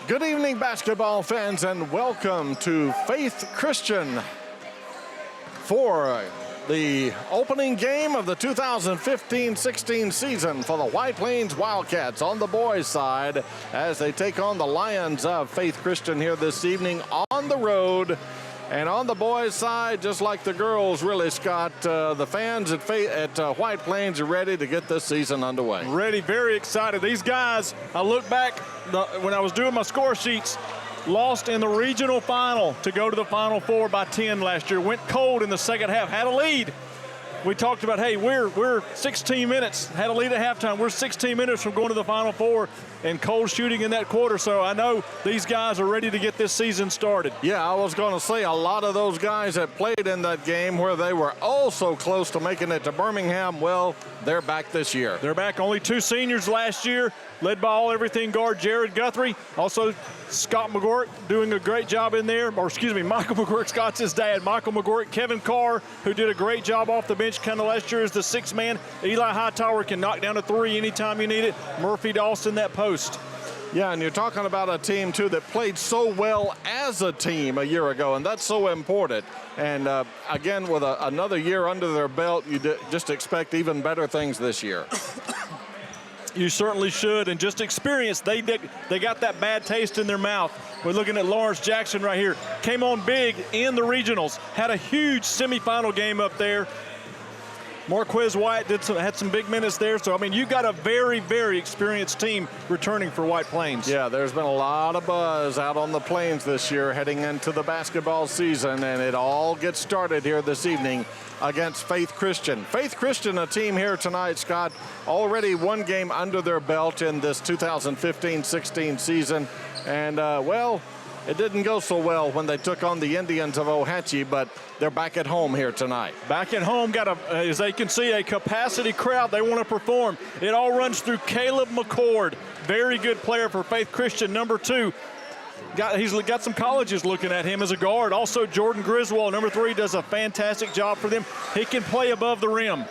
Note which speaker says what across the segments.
Speaker 1: Good evening, basketball fans, and welcome to Faith Christian for the opening game of the 2015-16 season for the White Plains Wildcats on the boys' side as they take on the Lions of Faith Christian here this evening on the road. And on the boys' side, just like the girls, really, Scott, the fans at White Plains are ready to get this season underway.
Speaker 2: Ready, very excited. These guys, I look back when I was doing my score sheets, lost in the regional final to go to the Final Four by 10 last year. Went cold in the second half, had a lead. We talked about, hey, we're 16 minutes, had a lead at halftime. We're 16 minutes from going to the Final Four and cold shooting in that quarter. So I know these guys are ready to get this season started.
Speaker 1: Yeah, I was going to say a lot of those guys that played in that game where they were oh so close to making it to Birmingham, well, they're back this year.
Speaker 2: They're back. Only two seniors last year, led by all-everything guard Jared Guthrie. Also, Scott McGork doing a great job in there. Or, excuse me, Michael McGork, Scott's his dad. Michael McGork, Kevin Carr, who did a great job off the bench kind of last year as the sixth man. Eli Hightower can knock down a three anytime you need it. Murphy Dawson, that post.
Speaker 1: Yeah, and you're talking about a team, too, that played so well as a team a year ago, and that's so important. And, again, with another year under their belt, you just expect even better things this year.
Speaker 2: You certainly should, and just experience. They got that bad taste in their mouth. We're looking at Lawrence Jackson right here. Came on big in the regionals. Had a huge semifinal game up there. Marquez White had some big minutes there. So, I mean, you got a very, very experienced team returning for White Plains.
Speaker 1: Yeah, there's been a lot of buzz out on the Plains this year heading into the basketball season, and it all gets started here this evening against Faith Christian. Faith Christian, a team here tonight, Scott, already one game under their belt in this 2015-16 season. And, well, it didn't go so well when they took on the Indians of Ohatchee, but they're back at home here tonight.
Speaker 2: Back at home, got as they can see, a capacity crowd. They want to perform. It all runs through Caleb McCord, very good player for Faith Christian, number 2. He's got some colleges looking at him as a guard. Also, Jordan Griswold, number 3, does a fantastic job for them. He can play above the rim.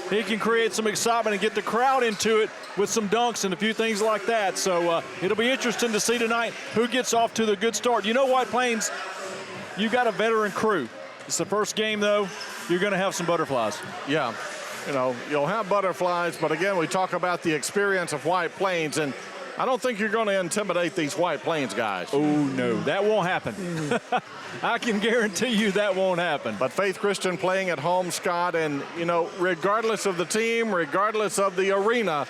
Speaker 2: He can create some excitement and get the crowd into it with some dunks and a few things like that. So it'll be interesting to see tonight who gets off to the good start. You know, White Plains, you got a veteran crew. It's the first game, though. You're going to have some butterflies.
Speaker 1: Yeah, you know, you'll have butterflies, but again, we talk about the experience of White Plains, and I don't think you're going to intimidate these White Plains guys.
Speaker 2: Oh, no, that won't happen. I can guarantee you that won't happen.
Speaker 1: But Faith Christian playing at home, Scott, and, you know, regardless of the team, regardless of the arena,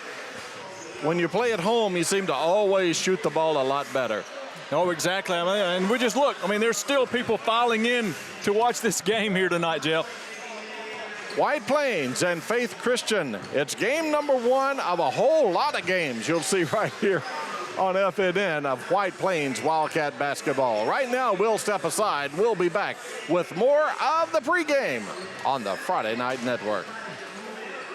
Speaker 1: when you play at home, you seem to always shoot the ball a lot better.
Speaker 2: Oh, exactly. I mean, and we just look. I mean, there's still people filing in to watch this game here tonight, Jell.
Speaker 1: White Plains and Faith Christian. It's game number 1 of a whole lot of games you'll see right here on FNN of White Plains Wildcat basketball. Right now, we'll step aside. We'll be back with more of the pregame on the Friday Night Network.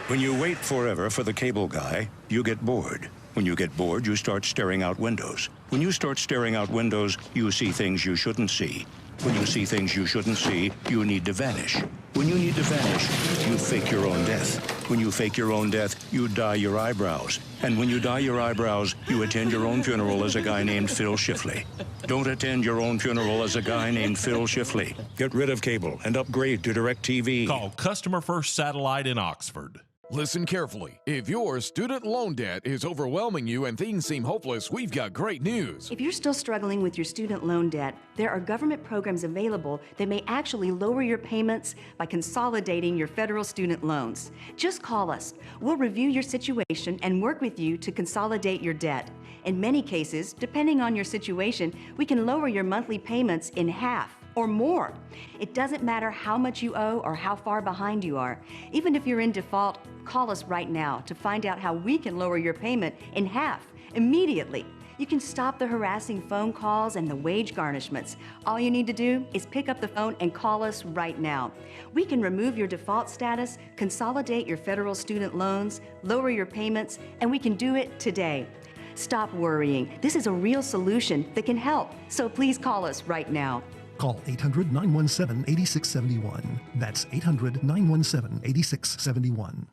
Speaker 3: When you wait forever for the cable guy, you get bored. When you get bored, you start staring out windows. When you start staring out windows, you see things you shouldn't see. When you see things you shouldn't see, you need to vanish. When you need to vanish, you fake your own death. When you fake your own death, you dye your eyebrows. And when you dye your eyebrows, you attend your own funeral as a guy named Phil Shifley. Don't attend your own funeral as a guy named Phil Shifley. Get rid of cable and upgrade to DirecTV.
Speaker 4: Call Customer First Satellite in Oxford.
Speaker 5: Listen carefully. If your student loan debt is overwhelming you and things seem hopeless, we've got great news.
Speaker 6: If you're still struggling with your student loan debt, there are government programs available that may actually lower your payments by consolidating your federal student loans. Just call us. We'll review your situation and work with you to consolidate your debt. In many cases, depending on your situation, we can lower your monthly payments in half or more. It doesn't matter how much you owe or how far behind you are. Even if you're in default, call us right now to find out how we can lower your payment in half immediately. You can stop the harassing phone calls and the wage garnishments. All you need to do is pick up the phone and call us right now. We can remove your default status, consolidate your federal student loans, lower your payments, and we can do it today. Stop worrying. This is a real solution that can help. So please call us right now.
Speaker 7: Call 800-917-8671. That's 800-917-8671.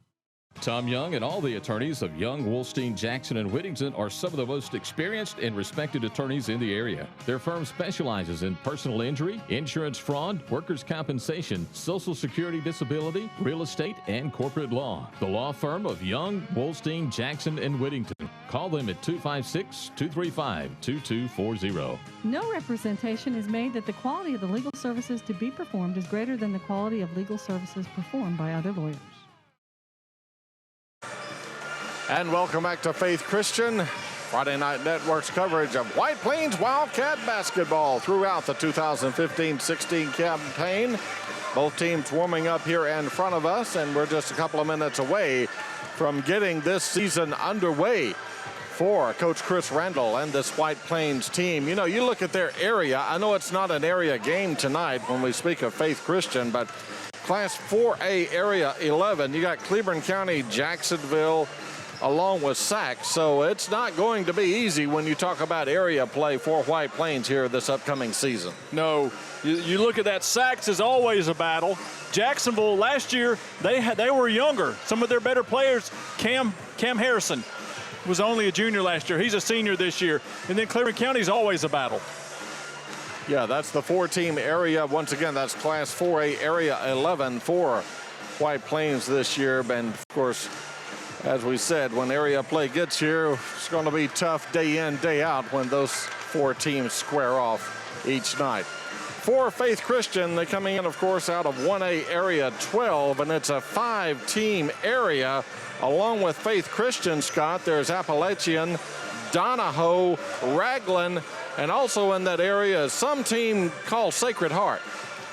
Speaker 7: Tom Young and all the attorneys of Young, Wolstein, Jackson, and Whittington are some of the most experienced and respected attorneys in the area. Their firm specializes in personal injury, insurance fraud, workers' compensation, Social Security disability, real estate, and corporate law. The law firm of Young, Wolstein, Jackson, and Whittington. Call them at 256-235-2240.
Speaker 8: No representation is made that the quality of the legal services to be performed is greater than the quality of legal services performed by other lawyers.
Speaker 1: And welcome back to Faith Christian, Friday Night Network's coverage of White Plains Wildcat basketball throughout the 2015-16 campaign. Both teams warming up here in front of us, and we're just a couple of minutes away from getting this season underway for Coach Chris Randall and this White Plains team. You know, you look at their area. I know it's not an area game tonight when we speak of Faith Christian, but Class 4A Area 11, you got Cleburne County, Jacksonville, along with Sac. So it's not going to be easy when you talk about area play for White Plains here this upcoming season.
Speaker 2: No, you look at that. Sacs is always a battle. Jacksonville last year, they were younger. Some of their better players, Cam Harrison was only a junior last year. He's a senior this year. And then Cleburne County is always a battle.
Speaker 1: Yeah, that's the 4-team area. Once again, that's Class 4A Area 11 for White Plains this year. And of course, as we said, when area play gets here, it's going to be tough day in, day out when those 4 teams square off each night. For Faith Christian, they're coming in, of course, out of 1A Area 12, and it's a 5-team area. Along with Faith Christian, Scott, there's Appalachian, Donahoe, Raglan, and also in that area is some team called Sacred Heart.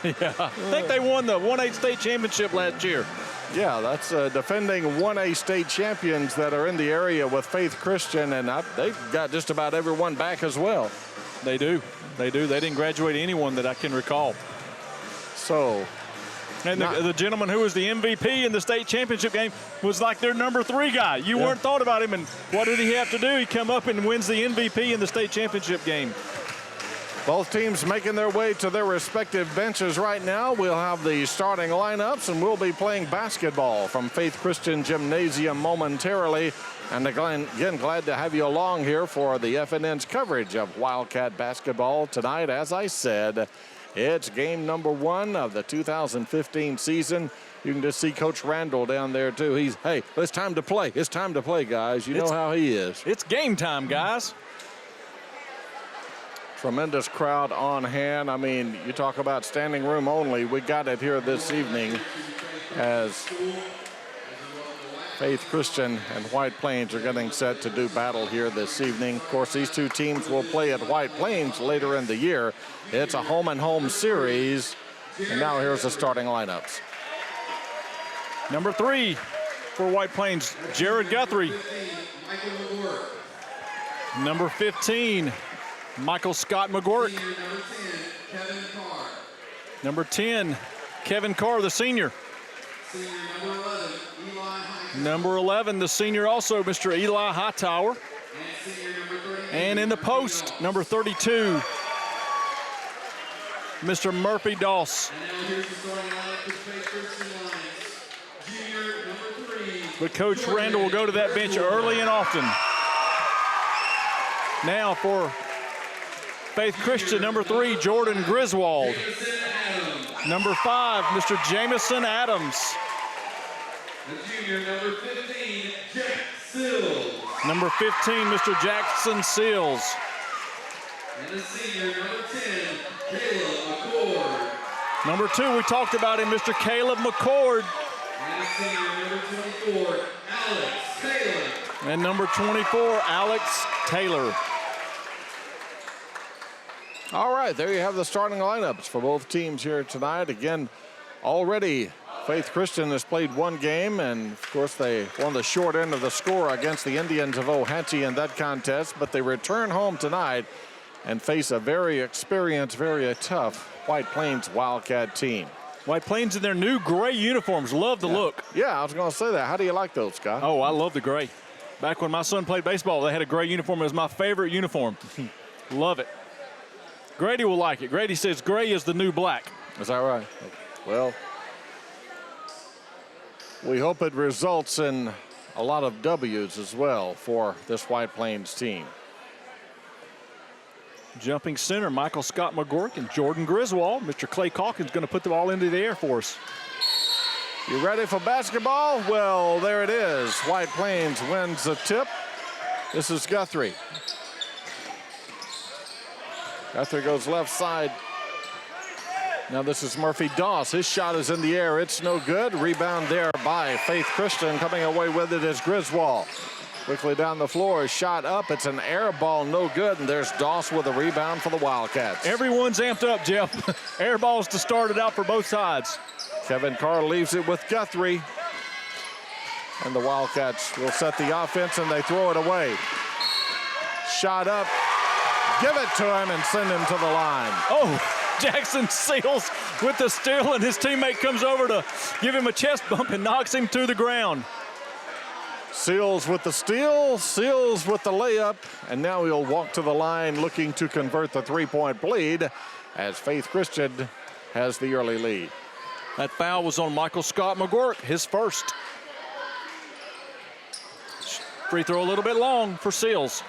Speaker 2: Yeah, I think they won the 1A state championship last year.
Speaker 1: Yeah, that's defending 1A state champions that are in the area with Faith Christian, and they've got just about everyone back as well.
Speaker 2: They do. They do. They didn't graduate anyone that I can recall.
Speaker 1: So,
Speaker 2: and the gentleman who was the MVP in the state championship game was like their number 3 guy. You weren't thought about him, and what did he have to do? He come up and wins the MVP in the state championship game.
Speaker 1: Both teams making their way to their respective benches right now. We'll have the starting lineups, and we'll be playing basketball from Faith Christian Gymnasium momentarily. And again, glad to have you along here for the FNN's coverage of Wildcat basketball tonight. As I said, it's game number 1 of the 2015 season. You can just see Coach Randall down there, too. Hey, it's time to play. It's time to play, guys. You know how he is.
Speaker 2: It's game time, guys.
Speaker 1: Tremendous crowd on hand. I mean, you talk about standing room only. We got it here this evening as Faith Christian and White Plains are getting set to do battle here this evening. Of course, these 2 teams will play at White Plains later in the year. It's a home-and-home series. And now here's the starting lineups.
Speaker 2: Number 3 for White Plains, Jared Guthrie. Number 15, Michael Scott McGuirk. Number 10, Kevin Carr, the senior. Number 11, the senior also, Mr. Eli Hightower. And in the post, number 32, Mr. Murphy Doss. But Coach Randall will go to that bench early and often. Now for Faith Christian, number 3, Jordan Griswold. Number 5, Mr. Jamison Adams.
Speaker 9: Number 15, Jack Sills.
Speaker 2: Number 15, Mr. Jackson Seals.
Speaker 9: And the senior, number 10, Caleb McCord.
Speaker 2: Number 2, we talked about him, Mr. Caleb McCord.
Speaker 9: And the senior, number 24, Alex Taylor.
Speaker 2: And number 24, Alex Taylor.
Speaker 1: All right, there you have the starting lineups for both teams here tonight. Again, already Faith Christian has played 1 game, and of course they won the short end of the score against the Indians of Ohatchee in that contest, but they return home tonight and face a very experienced, very tough White Plains Wildcat team.
Speaker 2: White Plains in their new gray uniforms. Love the look.
Speaker 1: Yeah, I was going to say that. How do you like those, Scott?
Speaker 2: Oh, I love the gray. Back when my son played baseball, they had a gray uniform. It was my favorite uniform. Love it. Grady will like it. Grady says gray is the new black.
Speaker 1: Is that right? Well, We hope it results in a lot of W's as well for this White Plains team.
Speaker 2: Jumping center, Michael Scott McGork and Jordan Griswold. Mr. Clay Calkins going to put the ball into the air for us.
Speaker 1: You ready for basketball? Well, there it is. White Plains wins the tip. This is Guthrie. Guthrie goes left side. Now this is Murphy Doss. His shot is in the air. It's no good. Rebound there by Faith Christian. Coming away with it is Griswold. Quickly down the floor, shot up. It's an air ball, no good. And there's Doss with a rebound for the Wildcats.
Speaker 2: Everyone's amped up, Jeff. Air balls to start it out for both sides.
Speaker 1: Kevin Carr leaves it with Guthrie. And the Wildcats will set the offense, and they throw it away. Shot up. Give it to him and send him to the line.
Speaker 2: Oh, Jackson Seals with the steal, and his teammate comes over to give him a chest bump and knocks him to the ground.
Speaker 1: Seals with the steal, Seals with the layup, and now he'll walk to the line looking to convert the three-point lead as Faith Christian has the early lead.
Speaker 2: That foul was on Michael Scott McGork, his first. Free throw a little bit long for Seals.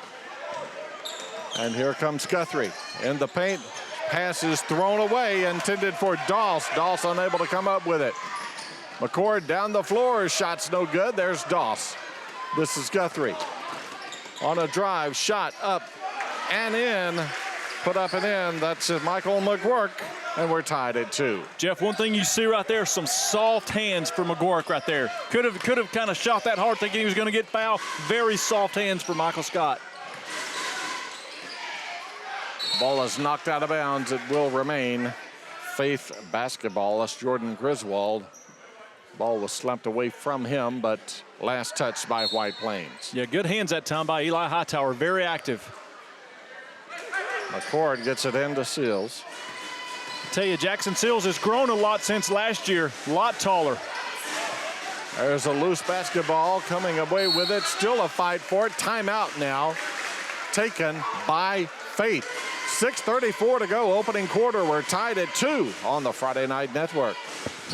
Speaker 1: And here comes Guthrie in the paint. Pass is thrown away, intended for Doss. Doss unable to come up with it. McCord down the floor, shot's no good. There's Doss. This is Guthrie. On a drive, shot up and in. Put up and in. That's Michael McGork, and we're tied at 2.
Speaker 2: Jeff, one thing you see right there, some soft hands for McGork right there. Could have kind of shot that hard thinking he was going to get fouled. Very soft hands for Michael Scott.
Speaker 1: Ball is knocked out of bounds. It will remain Faith basketball. That's Jordan Griswold. Ball was slapped away from him, but last touch by White Plains.
Speaker 2: Yeah, good hands that time by Eli Hightower. Very active.
Speaker 1: McCord gets it into Seals.
Speaker 2: I tell you, Jackson Seals has grown a lot since last year. A lot taller.
Speaker 1: There's a loose basketball coming away with it. Still a fight for it. Timeout now taken by Faith. 6:34 to go, opening quarter. We're tied at 2 on the Friday Night Network.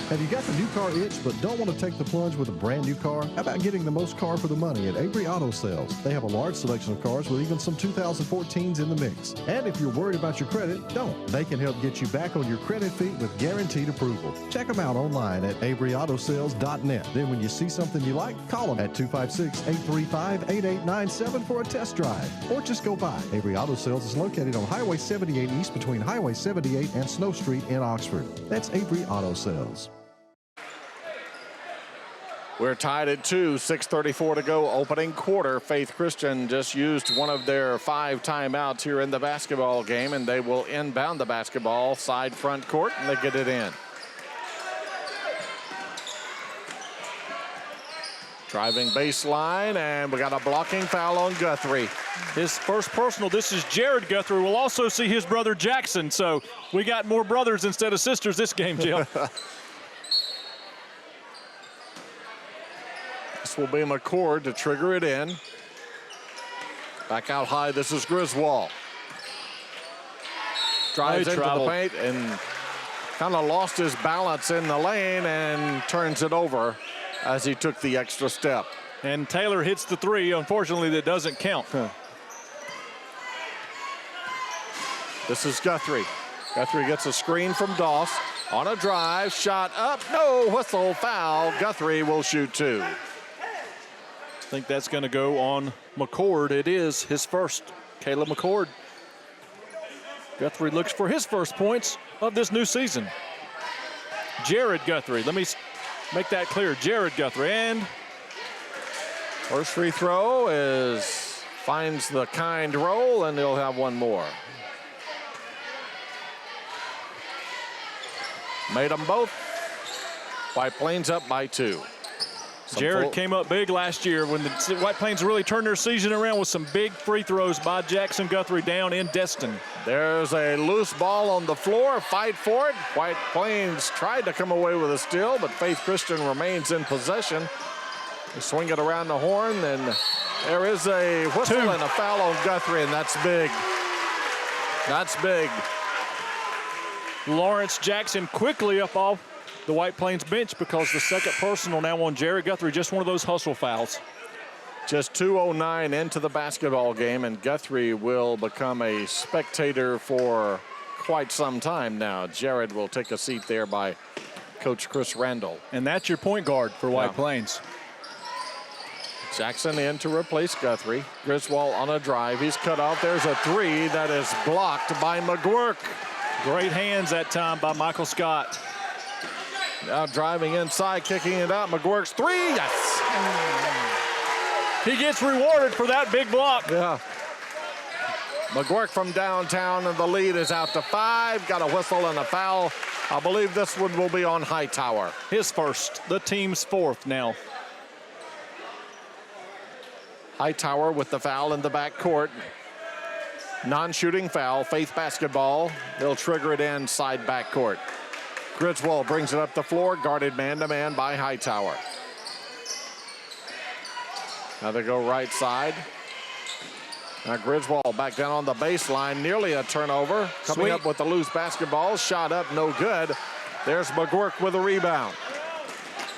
Speaker 10: Have you got the new car itch but don't want to take the plunge with a brand new car? How about getting the most car for the money at Avery Auto Sales? They have a large selection of cars with even some 2014s in the mix. And if you're worried about your credit, don't. They can help get you back on your credit feet with guaranteed approval. Check them out online at AveryAutoSales.net. Then when you see something you like, call them at 256-835-8897 for a test drive. Or just go by. Avery Auto Sales is located on Highway 78 East between Highway 78 and Snow Street in Oxford. That's Avery Auto Sales.
Speaker 1: We're tied at 2, 6:34 to go, opening quarter. Faith Christian just used one of their 5 timeouts here in the basketball game, and they will inbound the basketball side front court, and they get it in. Driving baseline, and we got a blocking foul on Guthrie.
Speaker 2: His first personal. This is Jared Guthrie. We'll also see his brother Jackson, so we got more brothers instead of sisters this game, Jeff.
Speaker 1: This will be McCord to trigger it in. Back out high, this is Griswold. Drives into the paint and kind of lost his balance in the lane and turns it over as he took the extra step.
Speaker 2: And Taylor hits the 3. Unfortunately, that doesn't count.
Speaker 1: This is Guthrie. Guthrie gets a screen from Doss. On a drive, shot up, no, whistle, foul. Guthrie will shoot 2.
Speaker 2: I think that's going to go on McCord. It is his first. Caleb McCord. Guthrie looks for his first points of this new season. Jared Guthrie. Let me make that clear. Jared Guthrie. And
Speaker 1: first free throw finds the kind roll, and he'll have one more. Made them both. White Plains up by 2.
Speaker 2: Jared came up big last year when the White Plains really turned their season around with some big free throws by Jackson Guthrie down in Destin.
Speaker 1: There's a loose ball on the floor. Fight for it. White Plains tried to come away with a steal, but Faith Christian remains in possession. They swing it around the horn, and there is a whistle and a foul on Guthrie, and that's big. That's big.
Speaker 2: Lawrence Jackson quickly up off the White Plains bench because the second personal now on Jared Guthrie, just one of those hustle fouls.
Speaker 1: Just 2:09 into the basketball game, and Guthrie will become a spectator for quite some time now. Jared will take a seat there by Coach Chris Randall.
Speaker 2: And that's your point guard for White Plains.
Speaker 1: Jackson in to replace Guthrie. Griswold on a drive. He's cut off. There's a three that is blocked by McGuirk.
Speaker 2: Great hands that time by Michael Scott.
Speaker 1: Now driving inside, kicking it out. McGuirk's three. Yes.
Speaker 2: He gets rewarded for that big block.
Speaker 1: Yeah. McGuirk from downtown, and the lead is out to 5. Got a whistle and a foul. I believe this one will be on Hightower.
Speaker 2: His first, the team's 4th now.
Speaker 1: Hightower with the foul in the backcourt. Non-shooting foul, Faith basketball. They'll trigger it inside backcourt. Griswold brings it up the floor, guarded man-to-man by Hightower. Now they go right side. Now Griswold back down on the baseline, nearly a turnover. Coming up with the loose basketball, shot up, no good. There's McGuirk with a rebound.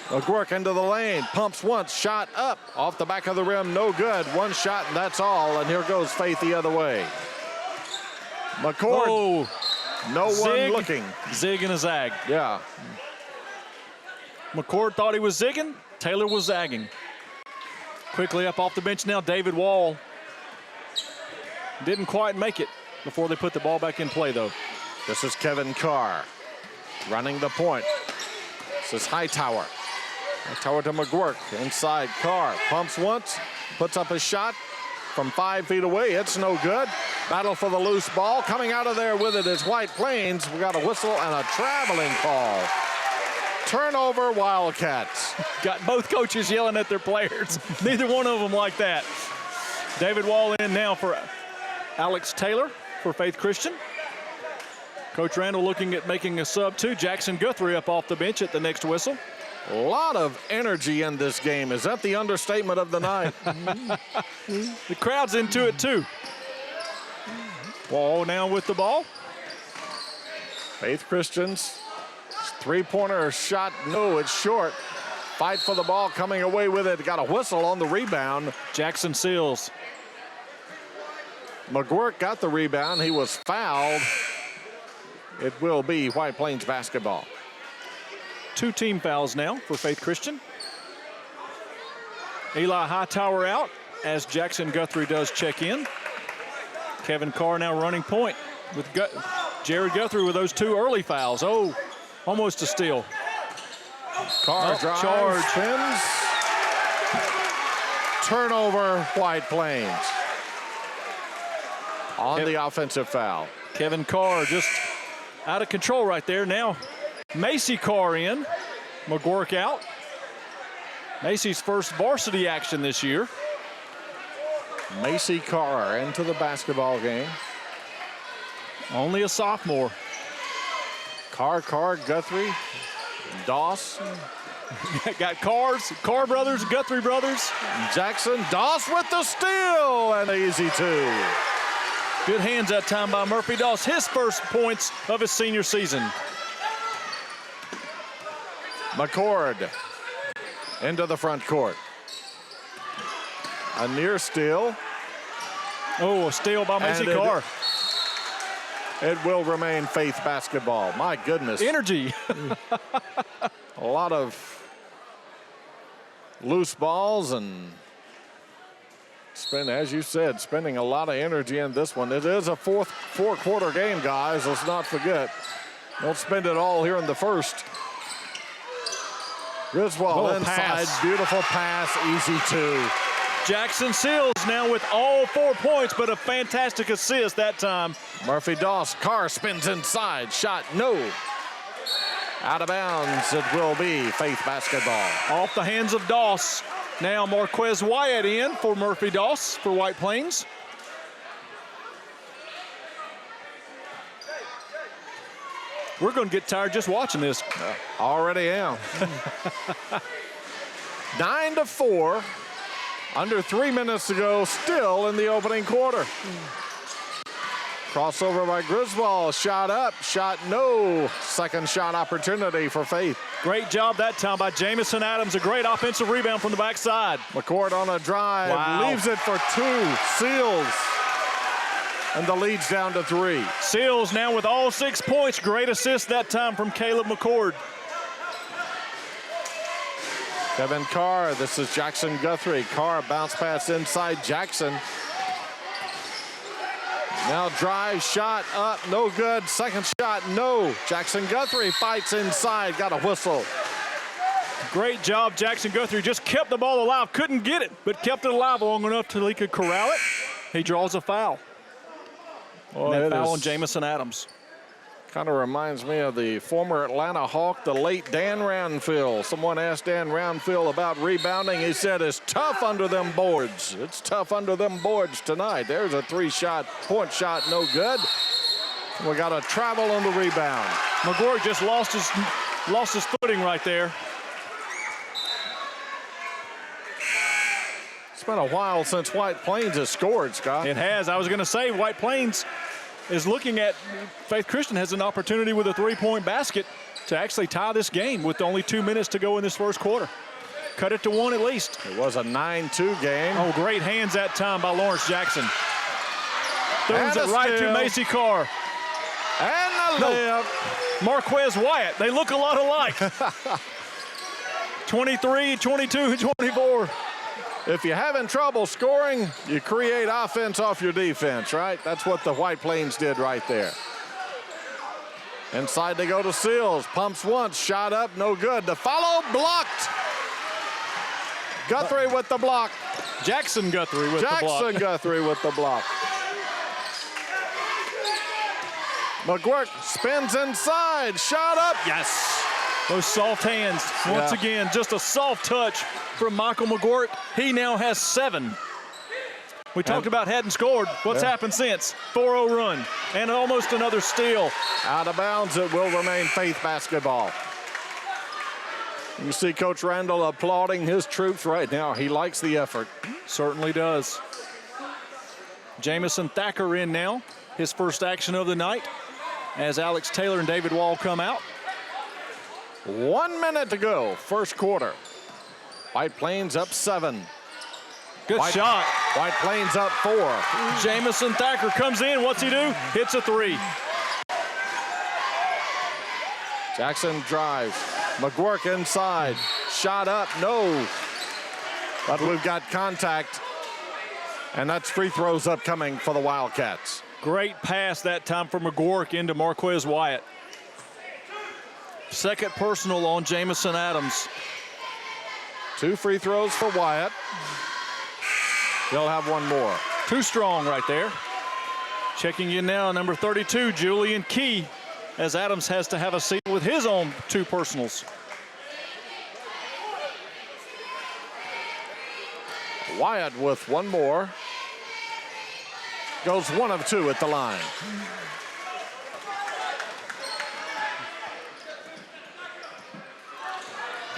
Speaker 1: McGuirk into the lane, pumps once, shot up, off the back of the rim, no good. One shot and that's all, and here goes Faith the other way. McCord, no one looking.
Speaker 2: Zig and a zag.
Speaker 1: Yeah.
Speaker 2: McCord thought he was zigging, Taylor was zagging. Quickly up off the bench now, David Wall. Didn't quite make it before they put the ball back in play, though.
Speaker 1: This is Kevin Carr running the point. This is Hightower. Hightower to McGuirk. Inside, Carr pumps once, puts up a shot from 5 feet away. It's no good. Battle for the loose ball. Coming out of there with it is White Plains. We got a whistle and a traveling call. Turnover, Wildcats.
Speaker 2: Got both coaches yelling at their players. Neither one of them like that. David Wall in now for Alex Taylor for Faith Christian. Coach Randall looking at making a sub too. Jackson Guthrie up off the bench at the next whistle.
Speaker 1: A lot of energy in this game. Is that the understatement of the night?
Speaker 2: The crowd's into it too. Wall now with the ball.
Speaker 1: Faith Christian's three-pointer shot, no, it's short. Fight for the ball, coming away with it. Got a whistle on the rebound.
Speaker 2: Jackson Seals.
Speaker 1: McGuirk got the rebound. He was fouled. It will be White Plains basketball.
Speaker 2: 2 team fouls now for Faith Christian. Eli Hightower out as Jackson Guthrie does check in. Kevin Carr now running point with Jared Guthrie with those 2 early fouls. Oh, almost a steal.
Speaker 1: Carr drives,
Speaker 2: charge.
Speaker 1: spins. Turnover, White Plains. On the offensive foul.
Speaker 2: Kevin Carr just out of control right there. Now Macy Carr in. McGuirk out. Macy's first varsity action this year.
Speaker 1: Macy Carr into the basketball game.
Speaker 2: Only a sophomore.
Speaker 1: Carr, Guthrie, Doss.
Speaker 2: Got Carr brothers, Guthrie brothers.
Speaker 1: Jackson, Doss with the steal, and easy 2.
Speaker 2: Good hands that time by Murphy Doss. His first points of his senior season.
Speaker 1: McCord into the front court. A near steal.
Speaker 2: Oh, a steal by Macy Carr.
Speaker 1: It will remain Faith basketball. My goodness.
Speaker 2: Energy.
Speaker 1: A lot of loose balls and as you said, spending a lot of energy in this one. It is a four-quarter game, guys. Let's not forget. Don't spend it all here in the first. Griswold inside,
Speaker 2: pass.
Speaker 1: Beautiful pass, easy 2.
Speaker 2: Jackson Seals now with all 4 points, but a fantastic assist that time.
Speaker 1: Murphy Doss, Carr spins inside, shot no. Out of bounds, it will be Faith basketball.
Speaker 2: Off the hands of Doss. Now Marquez Wyatt in for Murphy Doss for White Plains. We're going to get tired just watching this.
Speaker 1: Already am. 9-4. Under 3 minutes to go, still in the opening quarter. Crossover by Griswold. Shot up, shot no. Second shot opportunity for Faith.
Speaker 2: Great job that time by Jamison Adams. A great offensive rebound from the backside.
Speaker 1: McCord on a drive.
Speaker 2: Wow.
Speaker 1: Leaves it for 2. Seals. And the lead's down to 3.
Speaker 2: Seals now with all 6 points. Great assist that time from Caleb McCord.
Speaker 1: Kevin Carr. This is Jackson Guthrie. Carr bounce pass inside Jackson. Now drive, shot up, no good. Second shot, no. Jackson Guthrie fights inside, got a whistle.
Speaker 2: Great job, Jackson Guthrie. Just kept the ball alive. Couldn't get it, but kept it alive long enough till he could corral it. He draws a foul.
Speaker 1: Oh,
Speaker 2: that foul on Jamison Adams.
Speaker 1: Kind of reminds me of the former Atlanta Hawk, the late Dan Roundfield. Someone asked Dan Roundfield about rebounding. He said, it's tough under them boards. It's tough under them boards tonight. There's a 3-point shot, no good. We got to travel on the rebound.
Speaker 2: McGuirk just lost his footing right there.
Speaker 1: It's been a while since White Plains has scored, Scott.
Speaker 2: It has. I was going to say White Plains is looking at Faith Christian has an opportunity with a 3-point basket to actually tie this game with only 2 minutes to go in this first quarter. Cut it to 1 at least.
Speaker 1: It was a 9-2 game.
Speaker 2: Oh, great hands that time by Lawrence Jackson. Throws it right to Macy Carr.
Speaker 1: And the layup.
Speaker 2: Marquez Wyatt. They look a lot alike. 23, 22, 24.
Speaker 1: If you're having trouble scoring, you create offense off your defense, right? That's what the White Plains did right there. Inside they go to Seals. Pumps once, shot up, no good. The follow, blocked. Guthrie with the block.
Speaker 2: Jackson Guthrie with the block.
Speaker 1: Jackson Guthrie with the block. McGuirk spins inside, shot up.
Speaker 2: Yes. Those soft hands. Once again, just a soft touch from Michael McGuirk. He now has 7. We talked about hadn't scored. What's happened since? 4-0 run and almost another steal.
Speaker 1: Out of bounds, it will remain Faith basketball. You see Coach Randall applauding his troops right now. He likes the effort.
Speaker 2: Certainly does. Jamison Thacker in now. His first action of the night as Alex Taylor and David Wall come out.
Speaker 1: 1 minute to go, first quarter. White Plains up 7.
Speaker 2: Good shot.
Speaker 1: White Plains up 4.
Speaker 2: Jamison Thacker comes in. What's he do? Hits a 3.
Speaker 1: Jackson drives. McGuirk inside. Shot up, no. But we've got contact. And that's free throws upcoming for the Wildcats.
Speaker 2: Great pass that time for McGuirk into Marquez Wyatt. Second personal on Jamison Adams.
Speaker 1: 2 free throws for Wyatt. They'll have 1 more.
Speaker 2: Too strong right there. Checking in now, number 32, Julian Key, as Adams has to have a seat with his own 2 personals.
Speaker 1: Wyatt with 1 more. Goes 1 of 2 at the line.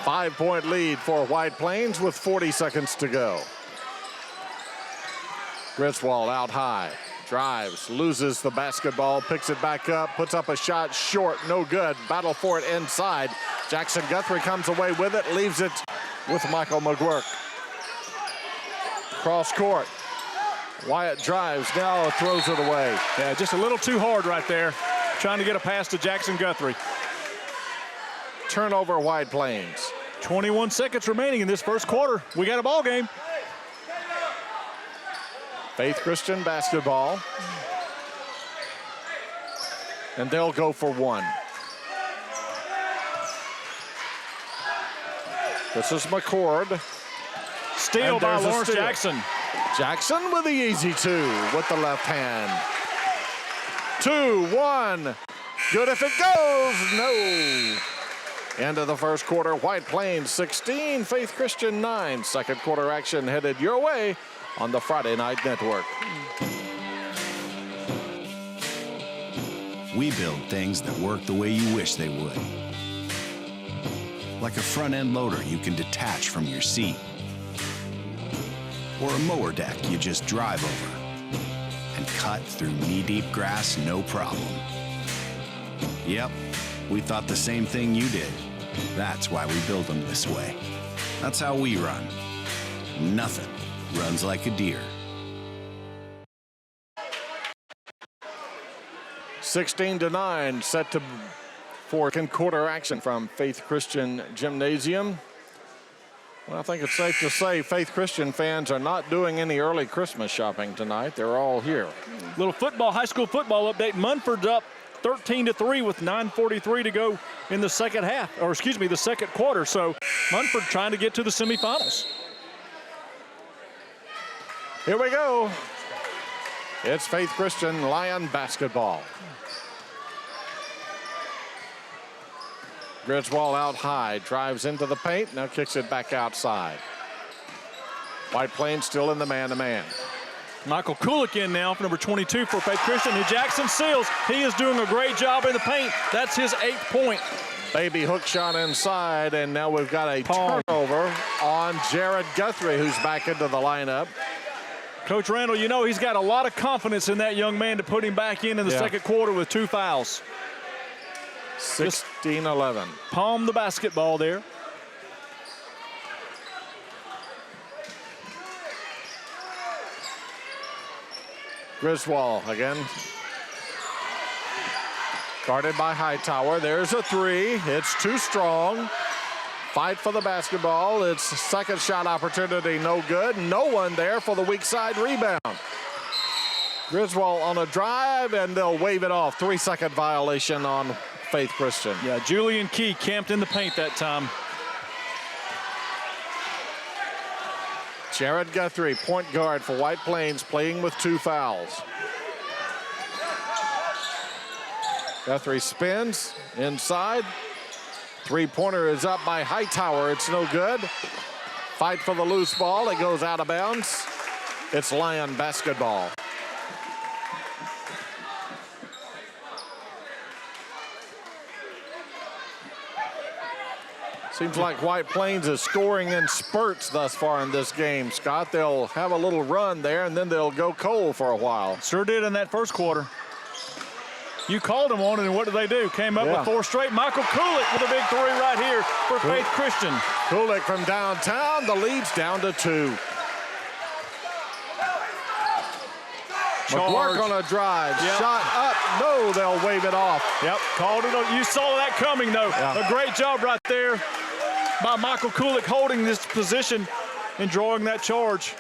Speaker 1: Five-point lead for White Plains with 40 seconds to go. Griswold out high, drives, loses the basketball, picks it back up, puts up a shot short, no good. Battle for it inside. Jackson Guthrie comes away with it, leaves it with Michael McGuirk. Cross court. Wyatt drives, now throws it away.
Speaker 2: Yeah, just a little too hard right there, trying to get a pass to Jackson Guthrie.
Speaker 1: Turnover, White Plains.
Speaker 2: 21 seconds remaining in this first quarter. We got a ball game.
Speaker 1: Faith Christian basketball. And they'll go for 1. This is McCord.
Speaker 2: Steal by Lawrence Jackson.
Speaker 1: Jackson with the easy 2 with the left hand. 2-1. Good if it goes. No. End of the first quarter. White Plains 16, Faith Christian 9. Second quarter action headed your way on the Friday Night Network.
Speaker 11: We build things that work the way you wish they would. Like a front-end loader you can detach from your seat. Or a mower deck you just drive over. and cut through knee-deep grass no problem. Yep, we thought the same thing you did. That's why we build them this way. That's how we run. Nothing runs like a deer.
Speaker 1: 16-9, set to for second quarter action from Faith Christian Gymnasium. Well, I think it's safe to say Faith Christian fans are not doing any early Christmas shopping tonight. They're all here.
Speaker 2: Little football, high school football update. Munford's up 13-3 with 9:43 to go in the second half, or excuse me, the second quarter. So Munford trying to get to the semifinals.
Speaker 1: Here we go. It's Faith Christian Lion basketball. Griswold out high, drives into the paint, now kicks it back outside. White Plains still in the man-to-man.
Speaker 2: Michael Kulik in now for number 22 for Faith Christian. And Jackson Seals, he is doing a great job in the paint. That's his 8th point.
Speaker 1: Baby hook shot inside, and now we've got a turnover on Jared Guthrie, who's back into the lineup.
Speaker 2: Coach Randall, you know he's got a lot of confidence in that young man to put him back in the second quarter with 2 fouls.
Speaker 1: 16-11.
Speaker 2: Palm the basketball there.
Speaker 1: Griswold again. Guarded by Hightower. There's a 3. It's too strong. Fight for the basketball. It's second shot opportunity, no good. No one there for the weak side rebound. Griswold on a drive, and they'll wave it off. 3-second violation on Faith Christian.
Speaker 2: Yeah, Julian Key camped in the paint that time.
Speaker 1: Jared Guthrie, point guard for White Plains, playing with 2 fouls. Guthrie spins inside. 3-pointer is up by Hightower. It's no good. Fight for the loose ball. It goes out of bounds. It's Lion basketball. Seems like White Plains is scoring in spurts thus far in this game, Scott. They'll have a little run there, and then they'll go cold for a while.
Speaker 2: Sure did in that first quarter. You called them on it, and what did they do? Came up with 4 straight. Michael Kulik with a big 3 right here for Faith Christian.
Speaker 1: Kulik from downtown. The lead's down to 2. McGuirk on a drive. Shot up. No, they'll wave it off.
Speaker 2: Yep, called it. You saw that coming, though. A great job right there by Michael Kulik holding this position and drawing that charge.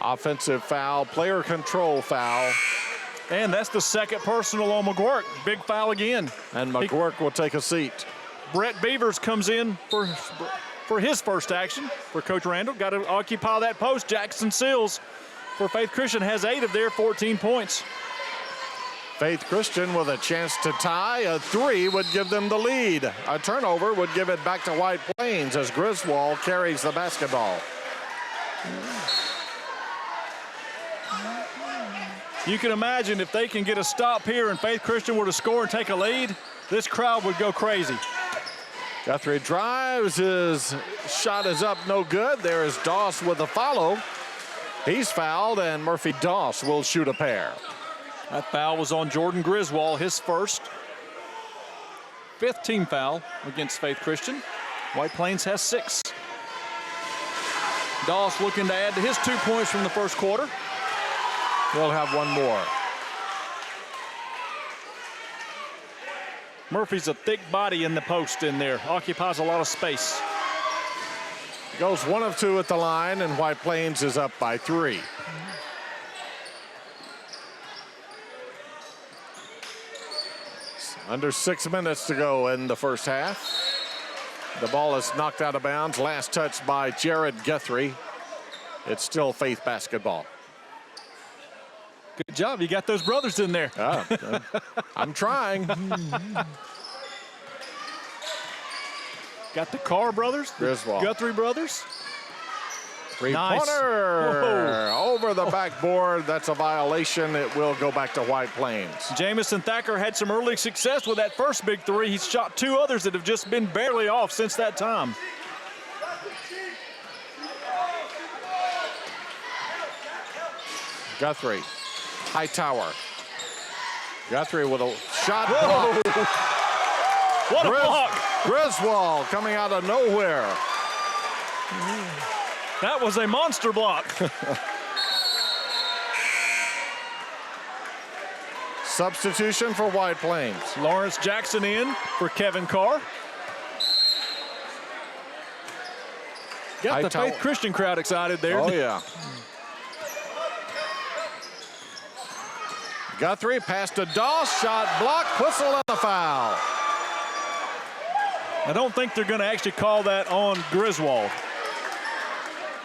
Speaker 1: Offensive foul, player control foul.
Speaker 2: And that's the second personal on McGuirk. Big foul again.
Speaker 1: And McGuirk will take a seat.
Speaker 2: Brett Beavers comes in for his first action for Coach Randall. Got to occupy that post. Jackson Seals for Faith Christian has 8 of their 14 points.
Speaker 1: Faith Christian with a chance to tie. A 3 would give them the lead. A turnover would give it back to White Plains as Griswold carries the basketball.
Speaker 2: You can imagine if they can get a stop here and Faith Christian were to score and take a lead, this crowd would go crazy.
Speaker 1: Guthrie drives. His shot is up, no good. There is Doss with a follow. He's fouled, and Murphy Doss will shoot a pair.
Speaker 2: That foul was on Jordan Griswold, his first. 5th team foul against Faith Christian. White Plains has 6. Doss looking to add to his 2 points from the first quarter.
Speaker 1: He'll have 1 more.
Speaker 2: Murphy's a thick body in the post in there. Occupies a lot of space.
Speaker 1: Goes 1 of 2 at the line, and White Plains is up by 3. Under 6 minutes to go in the first half. The ball is knocked out of bounds. Last touch by Jared Guthrie. It's still Faith basketball.
Speaker 2: Good job. You got those brothers in there.
Speaker 1: I'm trying.
Speaker 2: Got the Carr brothers,
Speaker 1: Griswold.
Speaker 2: Guthrie brothers.
Speaker 1: 3-pointer over the backboard. That's a violation. It will go back to White Plains.
Speaker 2: Jamison Thacker had some early success with that first big 3. He's shot 2 others that have just been barely off since that time.
Speaker 1: Guthrie, Hightower. Guthrie with a shot block.
Speaker 2: What a block!
Speaker 1: Griswold coming out of nowhere.
Speaker 2: That was a monster block.
Speaker 1: Substitution for White Plains.
Speaker 2: Lawrence Jackson in for Kevin Carr. Got the Faith Christian crowd excited there.
Speaker 1: Oh, yeah. Guthrie pass to Doss, shot blocked, whistle and a foul.
Speaker 2: I don't think they're going to actually call that on Griswold.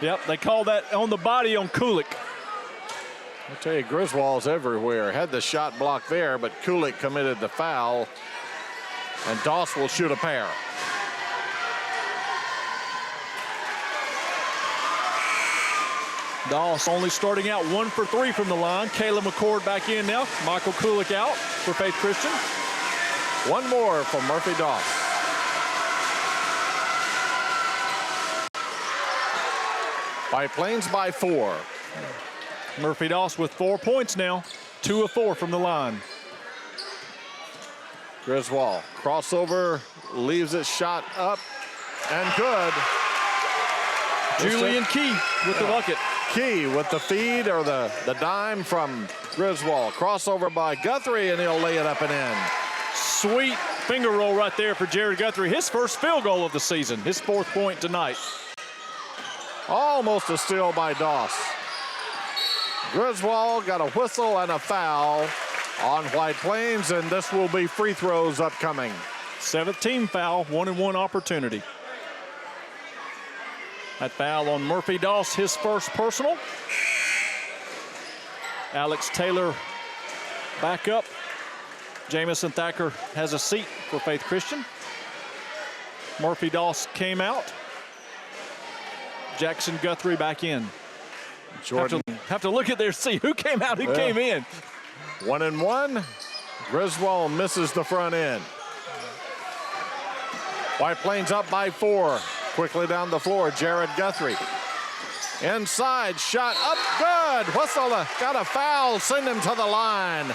Speaker 2: Yep, they call that on the body on Kulik.
Speaker 1: I tell you, Griswold's everywhere. Had the shot blocked there, but Kulik committed the foul, and Doss will shoot a pair.
Speaker 2: Doss only starting out 1 for 3 from the line. Caleb McCord back in now. Michael Kulik out for Faith Christian.
Speaker 1: One more from Murphy Doss. White Plains by 4.
Speaker 2: Murphy Doss with 4 points now. 2 of 4 from the line.
Speaker 1: Griswold, crossover, leaves it shot up, and good.
Speaker 2: Julian Key with the bucket.
Speaker 1: Key with the feed or the dime from Griswold. Crossover by Guthrie, and he'll lay it up and in.
Speaker 2: Sweet finger roll right there for Jared Guthrie. His first field goal of the season. His 4th point tonight.
Speaker 1: Almost a steal by Doss. Griswold got a whistle and a foul on White Plains, and this will be free throws upcoming.
Speaker 2: 7th team foul, 1-and-1 opportunity. That foul on Murphy Doss, his first personal. Alex Taylor back up. Jamison Thacker has a seat for Faith Christian. Murphy Doss came out. Jackson Guthrie back in.
Speaker 1: Jordan.
Speaker 2: Have to look at there, see who came out, who came in.
Speaker 1: 1-and-1. Griswold misses the front end. White Plains up by 4. Quickly down the floor, Jared Guthrie. Inside, shot up, good. Whistle, got a foul, send him to the line.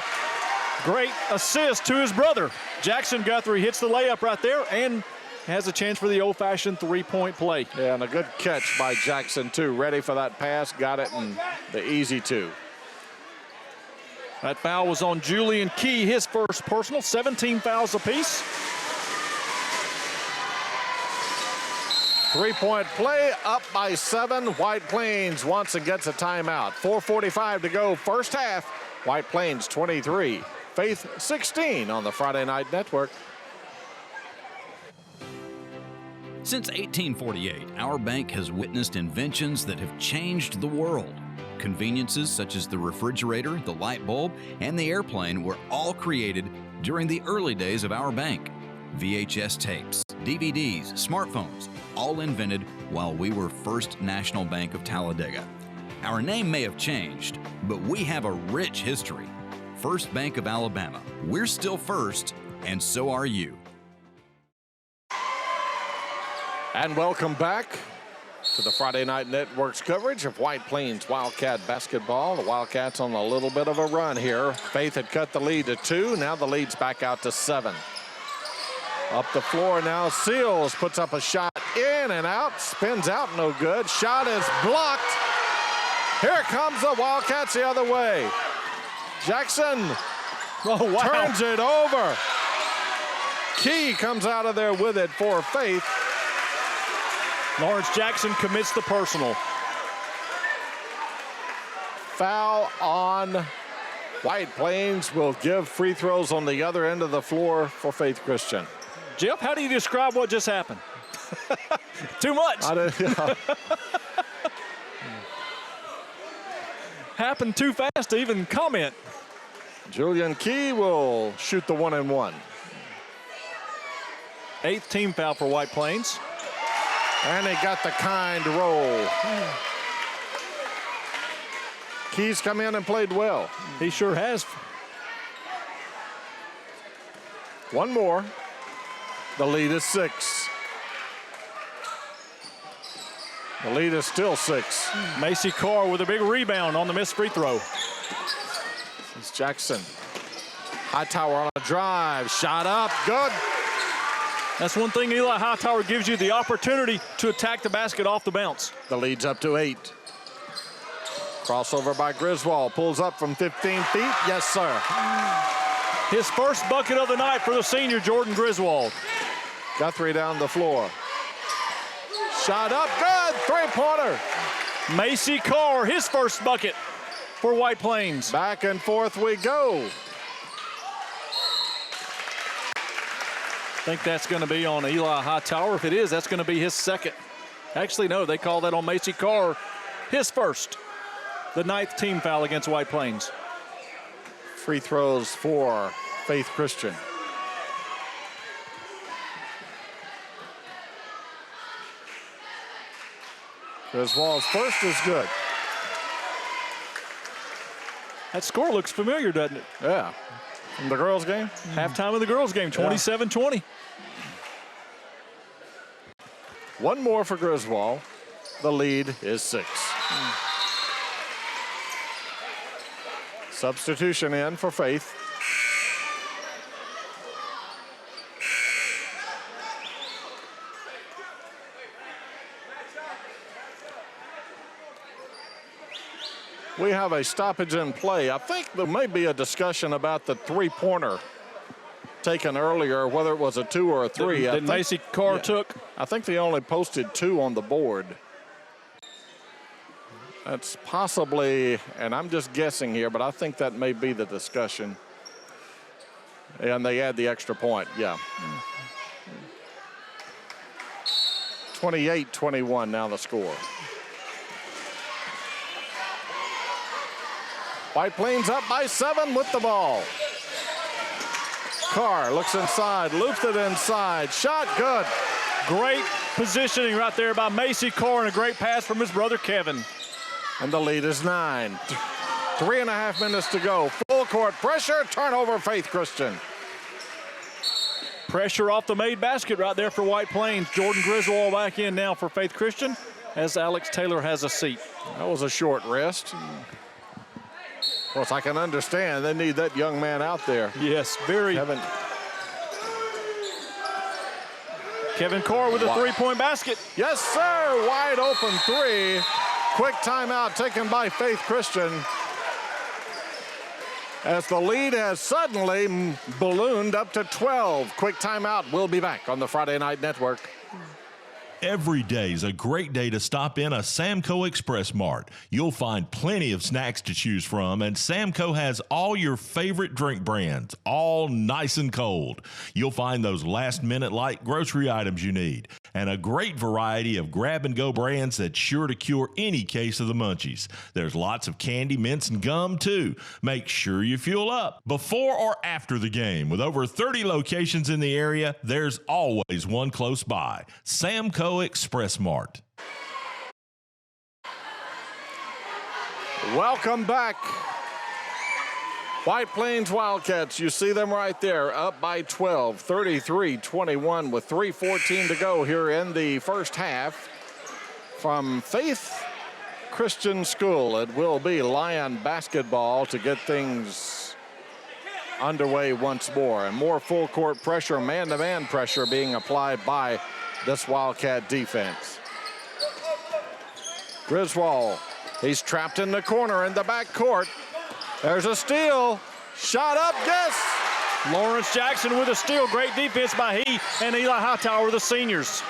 Speaker 2: Great assist to his brother. Jackson Guthrie hits the layup right there and has a chance for the old-fashioned 3-point play.
Speaker 1: Yeah, and a good catch by Jackson, too. Ready for that pass, got it, and the easy 2.
Speaker 2: That foul was on Julian Key, his first personal, 17 fouls apiece.
Speaker 1: 3-point play, up by 7. White Plains once and gets a timeout. 4:45 to go, first half. White Plains 23, Faith 16 on the Friday Night Network.
Speaker 12: Since 1848, our bank has witnessed inventions that have changed the world. Conveniences such as the refrigerator, the light bulb, and the airplane were all created during the early days of our bank. VHS tapes, DVDs, smartphones, all invented while we were First National Bank of Talladega. Our name may have changed, but we have a rich history. First Bank of Alabama. We're still first, and so are you.
Speaker 1: And welcome back to the Friday Night Network's coverage of White Plains Wildcat basketball. The Wildcats on a little bit of a run here. Faith had cut the lead to 2. Now the lead's back out to 7. Up the floor now, Seals puts up a shot in and out, spins out, no good. Shot is blocked. Here comes the Wildcats the other way. Jackson turns it over. Key comes out of there with it for Faith.
Speaker 2: Lawrence Jackson commits the personal.
Speaker 1: Foul on White Plains will give free throws on the other end of the floor for Faith Christian.
Speaker 2: Jeff, how do you describe what just happened? Too much. Happened too fast to even comment.
Speaker 1: Julian Key will shoot the 1-and-1.
Speaker 2: 8th team foul for White Plains.
Speaker 1: And he got the kind roll. Key's come in and played well.
Speaker 2: He sure has.
Speaker 1: One more. The lead is 6. The lead is still 6.
Speaker 2: Macy Carr with a big rebound on the missed free throw.
Speaker 1: It's Jackson. Hightower on a drive. Shot up. Good.
Speaker 2: That's one thing Eli Hightower gives you, the opportunity to attack the basket off the bounce.
Speaker 1: The lead's up to 8. Crossover by Griswold. Pulls up from 15 feet. Yes, sir.
Speaker 2: His first bucket of the night for the senior, Jordan Griswold.
Speaker 1: Guthrie down the floor. Shot up. Good. Three-pointer.
Speaker 2: Macy Carr, his first bucket for White Plains.
Speaker 1: Back and forth we go.
Speaker 2: I think that's going to be on Eli Hightower. If it is, that's going to be his second. Actually, no, they call that on Macy Carr, his first. The 9th team foul against White Plains.
Speaker 1: Free throws for Faith Christian. Griswold's first is good.
Speaker 2: That score looks familiar, doesn't it?
Speaker 1: Yeah. In the girls' game?
Speaker 2: Halftime of the girls' game, 27-20.
Speaker 1: One more for Griswold. The lead is 6. Substitution in for Faith. We have a stoppage in play. I think there may be a discussion about the three-pointer taken earlier, whether it was a 2 or a 3.
Speaker 2: That Macy Carr took.
Speaker 1: I think they only posted 2 on the board. That's possibly, and I'm just guessing here, but I think that may be the discussion. And they add the extra point, yeah. 28-21 now the score. White Plains up by 7 with the ball. Carr looks inside, loops it inside, shot good.
Speaker 2: Great positioning right there by Macy Carr and a great pass from his brother Kevin.
Speaker 1: And the lead is 9. 3.5 minutes to go. Full court pressure, turnover Faith Christian.
Speaker 2: Pressure off the made basket right there for White Plains. Jordan Griswold back in now for Faith Christian as Alex Taylor has a seat.
Speaker 1: That was a short rest. Of course, I can understand they need that young man out there.
Speaker 2: Yes, very. Kevin Carr with a three-point basket.
Speaker 1: Yes, sir. Wide open 3. Quick timeout taken by Faith Christian as the lead has suddenly ballooned up to 12. Quick timeout. We'll be back on the Friday Night Network.
Speaker 4: Every day is a great day to stop in a Samco Express Mart. You'll find plenty of snacks to choose from, and Samco has all your favorite drink brands, all nice and cold. You'll find those last-minute light grocery items you need, and a great variety of grab-and-go brands that's sure to cure any case of the munchies. There's lots of candy, mints, and gum, too. Make sure you fuel up before or after the game. With over 30 locations in the area, there's always one close by. Samco Express Mart.
Speaker 1: Welcome back. White Plains Wildcats, you see them right there, up by 12, 33-21 with 3:14 to go here in the first half. From Faith Christian School, it will be Lion basketball to get things underway once more. And more full court pressure, man-to-man pressure being applied by this Wildcat defense. Griswold, he's trapped in the corner in the back court. There's a steal. Shot up, yes.
Speaker 2: Lawrence Jackson with a steal. Great defense by he and Eli Hightower, the seniors.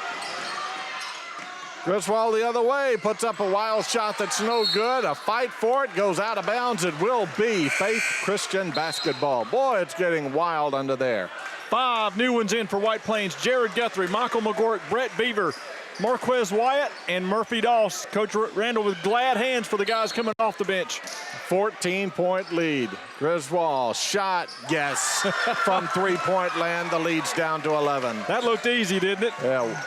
Speaker 1: Griswold the other way, puts up a wild shot that's no good. A fight for it, goes out of bounds. It will be Faith Christian basketball. Boy, it's getting wild under there.
Speaker 2: 5 new ones in for White Plains. Jared Guthrie, Michael McGork, Brett Beaver, Marquez Wyatt, and Murphy Doss. Coach Randall with glad hands for the guys coming off the bench.
Speaker 1: 14-point lead. Griswold shot, yes. From three-point land, the lead's down to 11.
Speaker 2: That looked easy, didn't it?
Speaker 1: Yeah.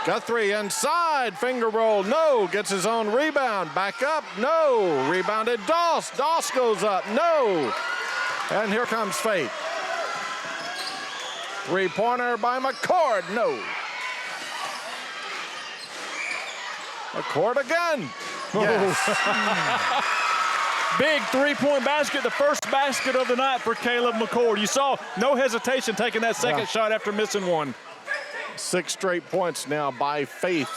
Speaker 1: Guthrie inside, finger roll, no. Gets his own rebound, back up, no. Rebounded Doss, Doss goes up, no. And here comes Faith. Three-pointer by McCord, no. McCord again. Yes.
Speaker 2: Big three-point basket, the first basket of the night for Caleb McCord. You saw no hesitation taking that second shot after missing one.
Speaker 1: 6 straight points now by Faith.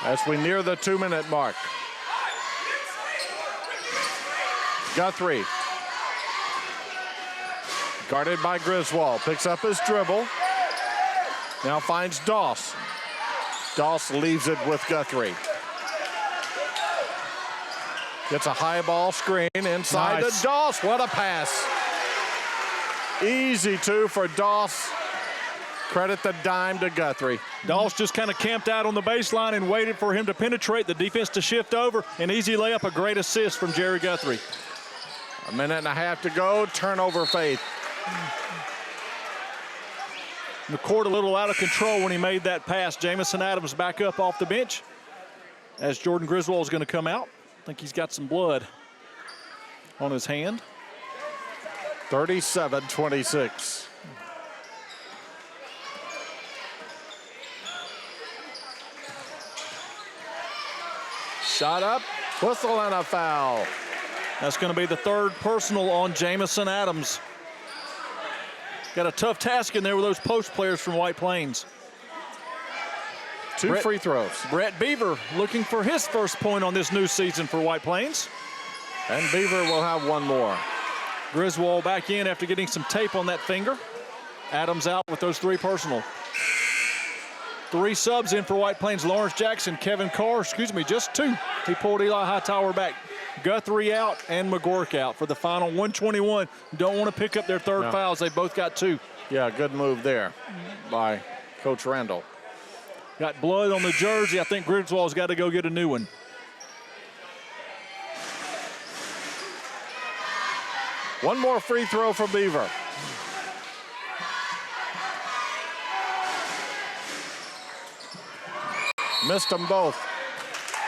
Speaker 1: As we near the 2-minute mark. Guthrie. Guarded by Griswold. Picks up his dribble. Now finds Doss. Doss leaves it with Guthrie. Gets a high ball screen inside to Doss. What a pass. Easy two for Doss. Credit the dime to Guthrie.
Speaker 2: Doss just kind of camped out on the baseline and waited for him to penetrate, the defense to shift over. An easy layup, a great assist from Jerry Guthrie.
Speaker 1: 1.5 minutes to go. Turnover, Faith.
Speaker 2: McCord a little out of control when he made that pass. Jamison Adams back up off the bench as Jordan Griswold is going to come out. I think he's got some blood on his hand.
Speaker 1: 37-26. Shot up, whistle and a foul.
Speaker 2: That's going to be the third personal on Jamison Adams. Got a tough task in there with those post players from White Plains.
Speaker 1: 2 free throws.
Speaker 2: Brett Beaver looking for his first point on this new season for White Plains.
Speaker 1: And Beaver will have one more.
Speaker 2: Griswold back in after getting some tape on that finger. Adams out with those 3 personal. 3 subs in for White Plains. Lawrence Jackson, Kevin Carr, just 2. He pulled Eli Hightower back. Guthrie out and McGurk out for the final 121. Don't want to pick up their third fouls. They both got 2.
Speaker 1: Yeah, good move there by Coach Randall.
Speaker 2: Got blood on the jersey. I think Griswold's got to go get a new one.
Speaker 1: One more free throw from Beaver. Missed them both.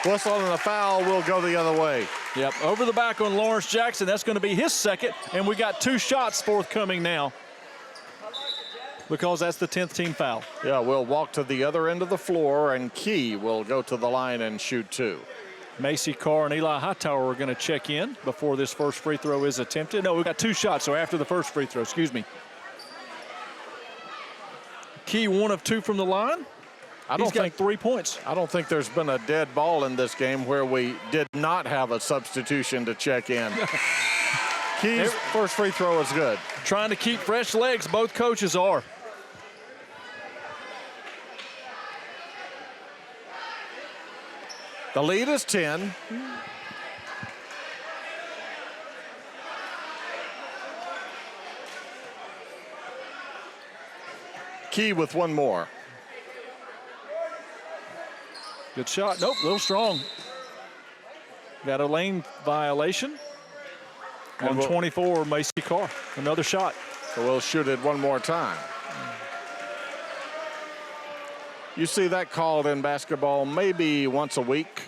Speaker 1: Whistle and a foul will go the other way.
Speaker 2: Yep, over the back on Lawrence Jackson. That's going to be his second, and we got 2 shots forthcoming now because that's the 10th team foul.
Speaker 1: Yeah, we'll walk to the other end of the floor, and Key will go to the line and shoot 2.
Speaker 2: Macy Carr and Eli Hightower are going to check in before this first free throw is attempted. No, we've got 2 shots, so after the first free throw, Key 1 of 2 from the line. He's got 3 points.
Speaker 1: I don't think there's been a dead ball in this game where we did not have a substitution to check in. Key's first free throw is good.
Speaker 2: Trying to keep fresh legs, both coaches are.
Speaker 1: The lead is 10. Key with one more.
Speaker 2: Good shot. Nope, a little strong. Got a lane violation on 24, Macy Carr. Another shot.
Speaker 1: So we'll shoot it one more time. You see that called in basketball maybe once a week.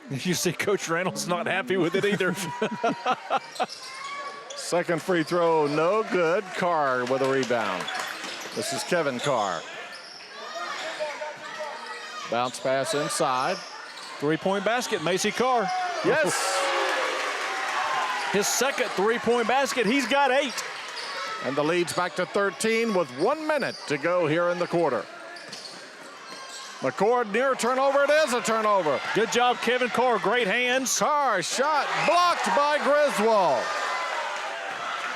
Speaker 2: You see Coach Reynolds not happy with it either.
Speaker 1: Second free throw, no good. Carr with a rebound. This is Kevin Carr. Bounce pass inside.
Speaker 2: 3-point basket, Macy Carr.
Speaker 1: Yes.
Speaker 2: His second 3-point basket, he's got 8.
Speaker 1: And the lead's back to 13 with 1 minute to go here in the quarter. McCord near turnover, it is a turnover.
Speaker 2: Good job, Kevin Carr, great hands.
Speaker 1: Carr shot blocked by Griswold.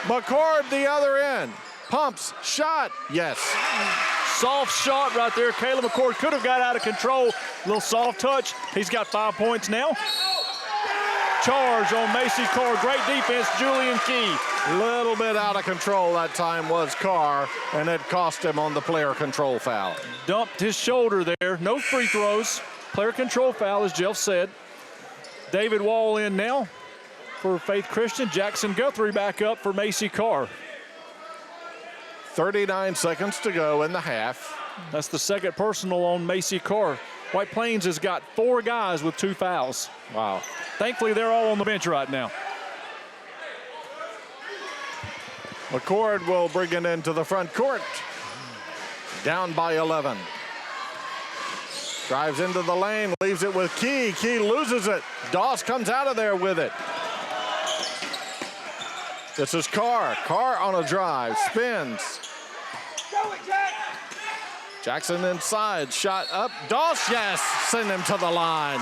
Speaker 1: McCord the other end. Pumps, shot, yes.
Speaker 2: Soft shot right there. Caleb McCord could have got out of control. Little soft touch. He's got 5 points now. Charge on Macy Carr. Great defense, Julian Key.
Speaker 1: Little bit out of control that time was Carr, and it cost him on the player control foul.
Speaker 2: Dumped his shoulder there. No free throws. Player control foul, as Jeff said. David Wall in now for Faith Christian. Jackson Guthrie back up for Macy Carr.
Speaker 1: 39 seconds to go in the half.
Speaker 2: That's the second personal on Macy Carr. White Plains has got 4 guys with 2 fouls.
Speaker 1: Wow.
Speaker 2: Thankfully, they're all on the bench right now.
Speaker 1: McCord will bring it into the front court. Down by 11. Drives into the lane, leaves it with Key. Key loses it. Doss comes out of there with it. This is Carr. Carr on a drive, spins. Jackson inside, shot up. Doss, yes, send him to the line.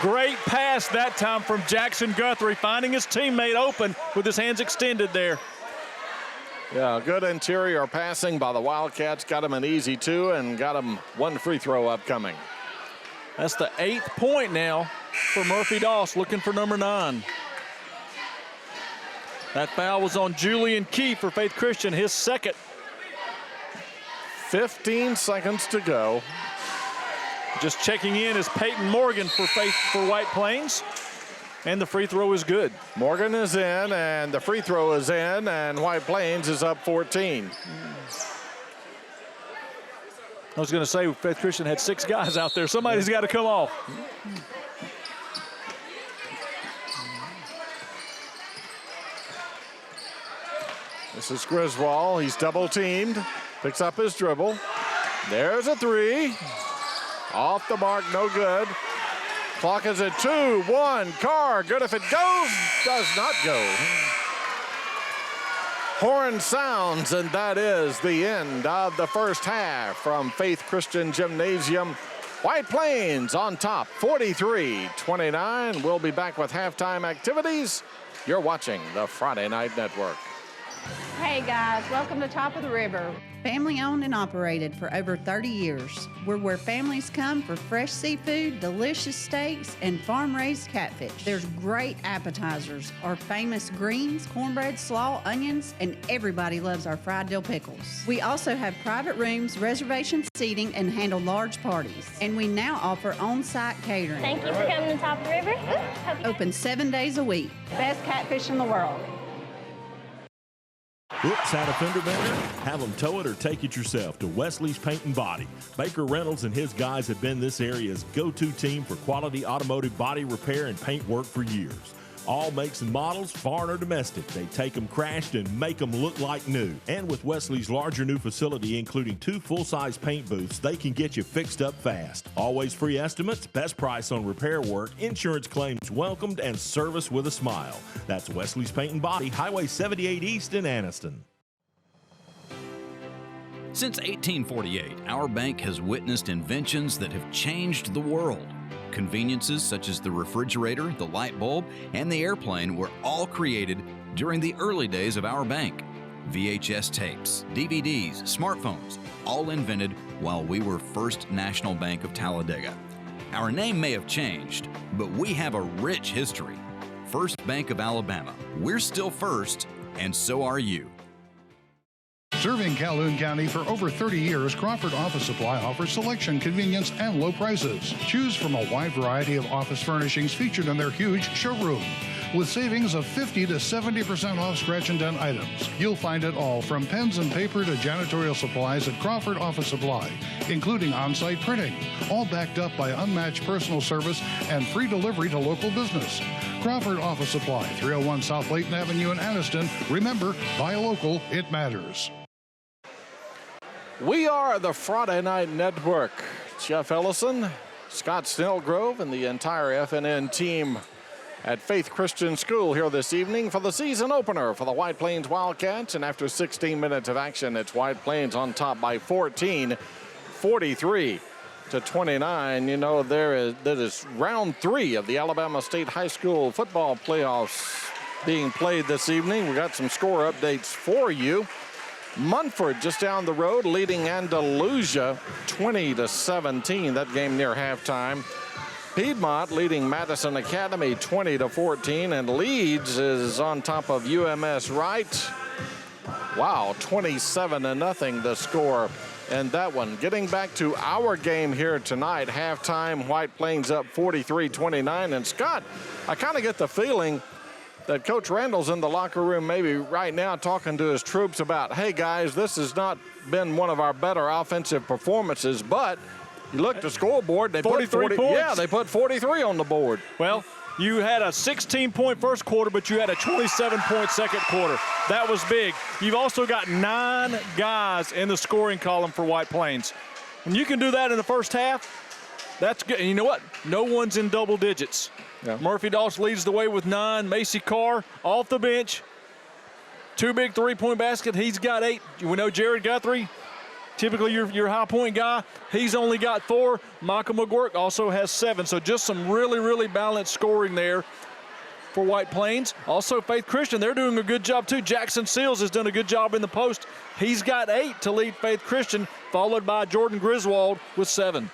Speaker 2: Great pass that time from Jackson Guthrie, finding his teammate open with his hands extended there.
Speaker 1: Yeah, good interior passing by the Wildcats. Got him an easy 2 and got him 1 free throw upcoming.
Speaker 2: That's the 8th point now for Murphy Doss, looking for number 9. That foul was on Julian Key for Faith Christian, his second.
Speaker 1: 15 seconds to go.
Speaker 2: Just checking in is Peyton Morgan for White Plains. And the free throw is good.
Speaker 1: Morgan is in, and the free throw is in, and White Plains is up 14.
Speaker 2: I was going to say Faith Christian had 6 guys out there. Somebody's got to come off.
Speaker 1: This is Griswold. He's double teamed. Picks up his dribble. There's a 3. Off the mark, no good. Clock is at 2-1. Carr, good if it goes. Does not go. Horn sounds, and that is the end of the first half from Faith Christian Gymnasium. White Plains on top, 43-29. We'll be back with halftime activities. You're watching the Friday Night Network.
Speaker 13: Hey guys, welcome to Top of the River. Family owned and operated for over 30 years. We're where families come for fresh seafood, delicious steaks, and farm-raised catfish. There's great appetizers, our famous greens, cornbread, slaw, onions, and everybody loves our fried dill pickles. We also have private rooms, reservation seating, and handle large parties. And we now offer on-site catering.
Speaker 14: Thank you for coming to Top of the River.
Speaker 13: Open 7 days a week. Best catfish in the world.
Speaker 4: Oops, had a fender bender? Have them tow it or take it yourself to Wesley's Paint and Body. Baker Reynolds and his guys have been this area's go-to team for quality automotive body repair and paint work for years. All makes and models, foreign or domestic. They take them crashed and make them look like new. And with Wesley's larger new facility, including 2 full-size paint booths, they can get you fixed up fast. Always free estimates, best price on repair work, insurance claims welcomed, and service with a smile. That's Wesley's Paint and Body, Highway 78 East in Anniston.
Speaker 12: Since 1848, our bank has witnessed inventions that have changed the world. Conveniences such as the refrigerator, the light bulb, and the airplane were all created during the early days of our bank. VHS tapes, DVDs, smartphones, all invented while we were First National Bank of Talladega. Our name may have changed, but we have a rich history. First Bank of Alabama. We're still first, and so are you.
Speaker 15: Serving Calhoun County for over 30 years, Crawford Office Supply offers selection, convenience, and low prices. Choose from a wide variety of office furnishings featured in their huge showroom. With savings of 50 to 70% off scratch and dent items. You'll find it all from pens and paper to janitorial supplies at Crawford Office Supply, including on-site printing, all backed up by unmatched personal service and free delivery to local business. Crawford Office Supply, 301 South Layton Avenue in Anniston. Remember, buy local, it matters.
Speaker 1: We are the Friday Night Network. Jeff Ellison, Scott Snellgrove, and the entire FNN team at Faith Christian School here this evening for the season opener for the White Plains Wildcats. And after 16 minutes of action, it's White Plains on top by 14, 43-29. You know, that is round 3 of the Alabama State High School football playoffs being played this evening. We got some score updates for you. Munford just down the road leading Andalusia 20-17. That game near halftime. Piedmont leading Madison Academy 20-14, and Leeds is on top of UMS Wright. Wow, 27-0 the score in that one. Getting back to our game here tonight, halftime, White Plains up 43-29. And Scott, I kind of get the feeling that Coach Randall's in the locker room maybe right now talking to his troops about, hey guys, this has not been one of our better offensive performances, but you look at the scoreboard, they put 40 points. Yeah, they put 43 on the board.
Speaker 2: Well, you had a 16-point first quarter, but you had a 27-point second quarter. That was big. You've also got 9 guys in the scoring column for White Plains. When you can do that in the first half, That's good. And you know what? No one's in double digits.
Speaker 1: Yeah.
Speaker 2: Murphy Doss leads the way with 9. Macy Carr off the bench. 2 big three-point basket. He's got 8. We know Jared Guthrie, typically your high-point guy. He's only got 4. Michael McGurk also has 7. So just some really, really balanced scoring there for White Plains. Also, Faith Christian, they're doing a good job too. Jackson Seals has done a good job in the post. He's got 8 to lead Faith Christian, followed by Jordan Griswold with 7.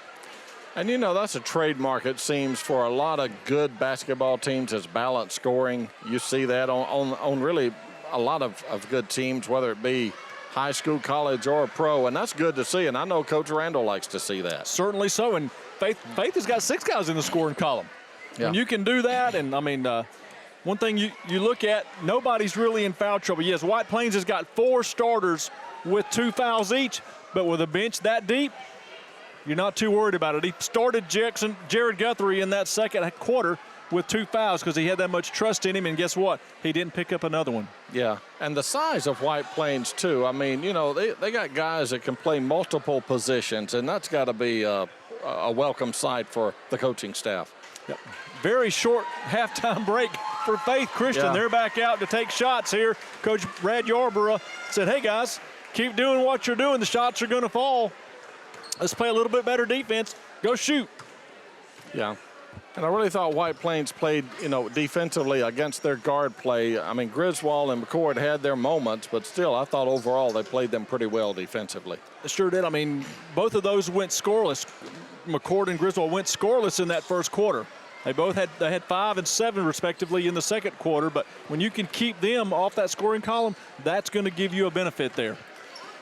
Speaker 1: And, you know, that's a trademark, it seems, for a lot of good basketball teams is balanced scoring. You see that on really a lot of good teams, whether it be high school, college, or pro, and that's good to see. And I know Coach Randall likes to see that.
Speaker 2: Certainly so. And Faith has got 6 guys in the scoring column.
Speaker 1: Yeah.
Speaker 2: And you can do that, and, I mean, one thing you look at, nobody's really in foul trouble. Yes, White Plains has got 4 starters with 2 fouls each, but with a bench that deep, you're not too worried about it. He started Jared Guthrie in that second quarter with 2 fouls because he had that much trust in him, and guess what? He didn't pick up another one.
Speaker 1: Yeah, and the size of White Plains, too. I mean, you know, they got guys that can play multiple positions, and that's got to be a welcome sight for the coaching staff.
Speaker 2: Yep. Very short halftime break for Faith Christian.
Speaker 1: Yeah.
Speaker 2: They're back out to take shots here. Coach Brad Yarborough said, hey, guys, keep doing what you're doing. The shots are going to fall. Let's play a little bit better defense. Go shoot.
Speaker 1: Yeah. And I really thought White Plains played, you know, defensively against their guard play. I mean, Griswold and McCord had their moments, but still, I thought overall they played them pretty well defensively.
Speaker 2: Sure did. I mean, both of those went scoreless. McCord and Griswold went scoreless in that first quarter. They had 5 and 7 respectively in the second quarter, but when you can keep them off that scoring column, that's going to give you a benefit there.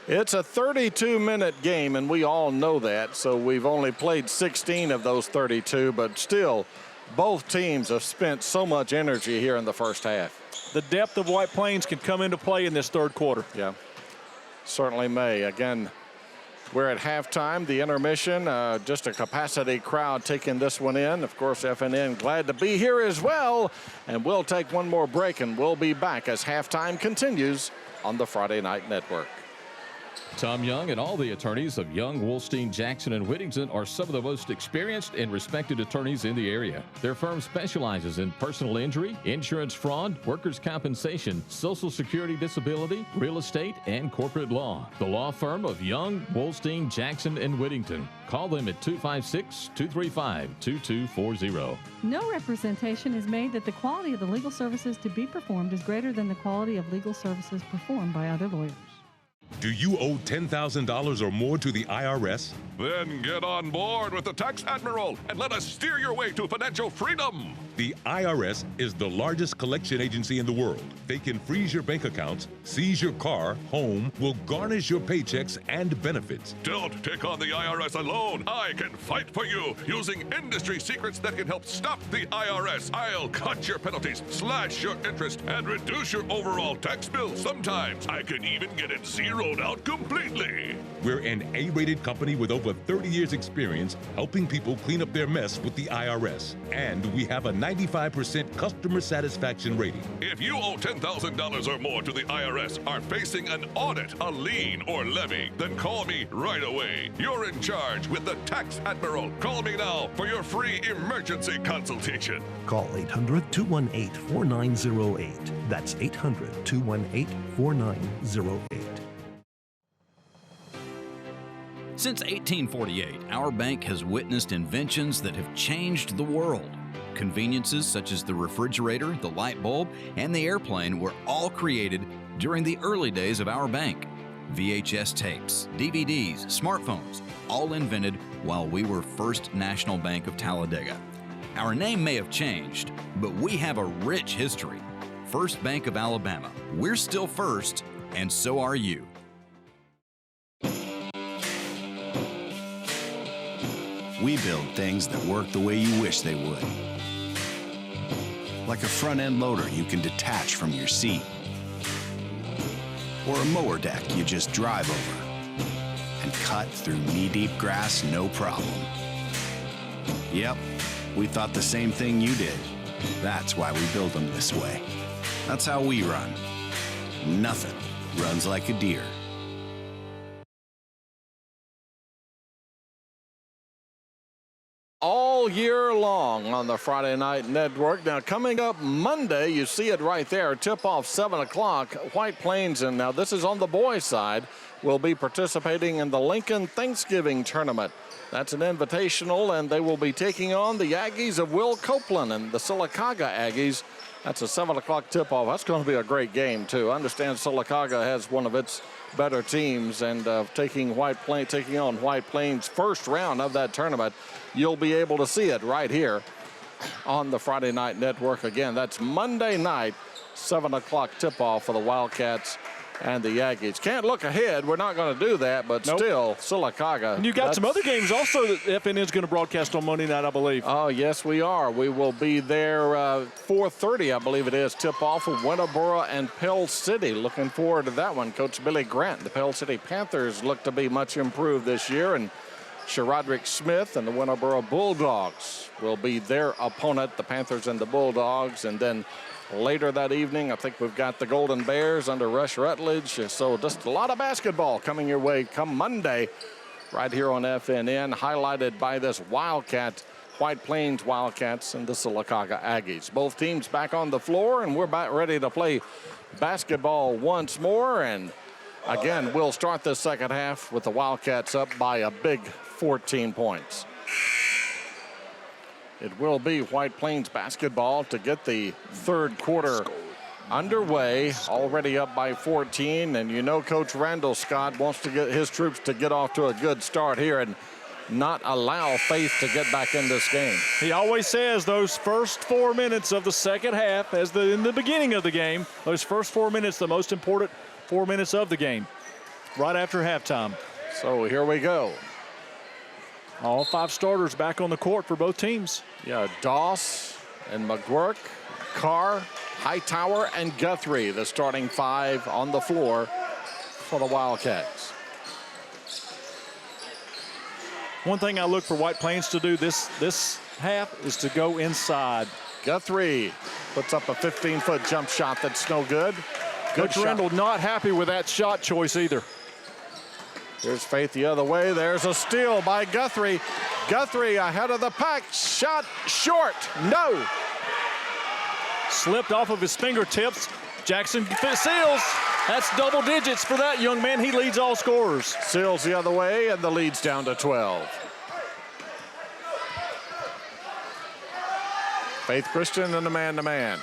Speaker 1: It's a 32-minute game, and we all know that, so we've only played 16 of those 32, but still, both teams have spent so much energy here in the first half.
Speaker 2: The depth of White Plains can come into play in this third quarter.
Speaker 1: Yeah, certainly may. Again, we're at halftime, the intermission, just a capacity crowd taking this one in. Of course, FNN glad to be here as well, and we'll take one more break, and we'll be back as halftime continues on the Friday Night Network.
Speaker 7: Tom Young and all the attorneys of Young, Wolstein, Jackson, and Whittington are some of the most experienced and respected attorneys in the area. Their firm specializes in personal injury, insurance fraud, workers' compensation, Social Security disability, real estate, and corporate law. The law firm of Young, Wolstein, Jackson, and Whittington. Call them at 256-235-2240.
Speaker 8: No representation is made that the quality of the legal services to be performed is greater than the quality of legal services performed by other lawyers.
Speaker 14: Do you owe $10,000 or more to the IRS?
Speaker 16: Then get on board with the Tax Admiral and let us steer your way to financial freedom.
Speaker 14: The IRS is the largest collection agency in the world. They can freeze your bank accounts, seize your car, home, will garnish your paychecks and benefits.
Speaker 16: Don't take on the IRS alone. I can fight for you using industry secrets that can help stop the IRS. I'll cut your penalties, slash your interest, and reduce your overall tax bill. Sometimes I can even get it zeroed out completely.
Speaker 14: We're an A-rated company with over 30 years experience helping people clean up their mess with the IRS. And we have a 95% customer satisfaction rating.
Speaker 16: If you owe $10,000 or more to the IRS, are facing an audit, a lien, or levy, then call me right away. You're in charge with the Tax Admiral. Call me now for your free emergency consultation.
Speaker 17: Call 800-218-4908. That's 800-218-4908.
Speaker 12: Since 1848, our bank has witnessed inventions that have changed the world. Conveniences such as the refrigerator, the light bulb, and the airplane were all created during the early days of our bank. VHS tapes, DVDs, smartphones, all invented while we were First National Bank of Talladega. Our name may have changed, but we have a rich history. First Bank of Alabama. We're still first, and so are you.
Speaker 11: We build things that work the way you wish they would. Like a front-end loader you can detach from your seat. Or a mower deck you just drive over and cut through knee-deep grass no problem. Yep, we thought the same thing you did. That's why we build them this way. That's how we run. Nothing runs like a deer.
Speaker 1: all year long on the Friday Night Network. Now, coming up Monday, you see it right there, tip-off 7 o'clock, White Plains, and now this is on the boys' side, will be participating in the Lincoln Thanksgiving Tournament. That's an invitational, and they will be taking on the Aggies of Will Copeland and the Sylacauga Aggies. That's a 7 o'clock tip-off. That's going to be a great game, too. I understand Sylacauga has one of its better teams, and taking on White Plains first round of that tournament. You'll be able to see it right here on the Friday Night Network. Again, that's Monday night, 7 o'clock tip-off for the Wildcats and the Aggies. Can't look ahead. We're not going to do that, but still, Sylacauga.
Speaker 2: And you got some other games also that FN is going to broadcast on Monday night, I believe.
Speaker 1: Oh, yes, we are. We will be there 4:30, I believe it is, tip-off of Winterboro and Pell City. Looking forward to that one. Coach Billy Grant, the Pell City Panthers look to be much improved this year, and Sherroderick Smith and the Winterboro Bulldogs will be their opponent, the Panthers and the Bulldogs. And then later that evening, I think we've got the Golden Bears under Rush Rutledge. So just a lot of basketball coming your way come Monday right here on FNN, highlighted by this Wildcat, White Plains Wildcats and the Sylacauga Aggies. Both teams back on the floor, and we're back ready to play basketball once more. And again, we'll start this second half with the Wildcats up by a big 14 points. It will be White Plains basketball to get the third quarter underway, already up by 14. And you know Coach Randall Scott wants to get his troops to get off to a good start here and not allow Faith to get back in this game.
Speaker 2: He always says those first 4 minutes of the second half, in the beginning of the game, those first 4 minutes, the most important 4 minutes of the game, right after halftime.
Speaker 1: So here we go.
Speaker 2: All 5 starters back on the court for both teams.
Speaker 1: Yeah, Doss and McGuirk, Carr, Hightower, and Guthrie, the starting 5 on the floor for the Wildcats.
Speaker 2: One thing I look for White Plains to do this half is to go inside.
Speaker 1: Guthrie puts up a 15-foot jump shot that's no good.
Speaker 2: Coach Randall not happy with that shot choice either.
Speaker 1: Here's Faith the other way. There's a steal by Guthrie. Guthrie ahead of the pack. Shot short. No.
Speaker 2: Slipped off of his fingertips. Jackson Seals. That's double digits for that young man. He leads all scorers.
Speaker 1: Seals the other way, and the lead's down to 12. Faith Christian in the man-to-man.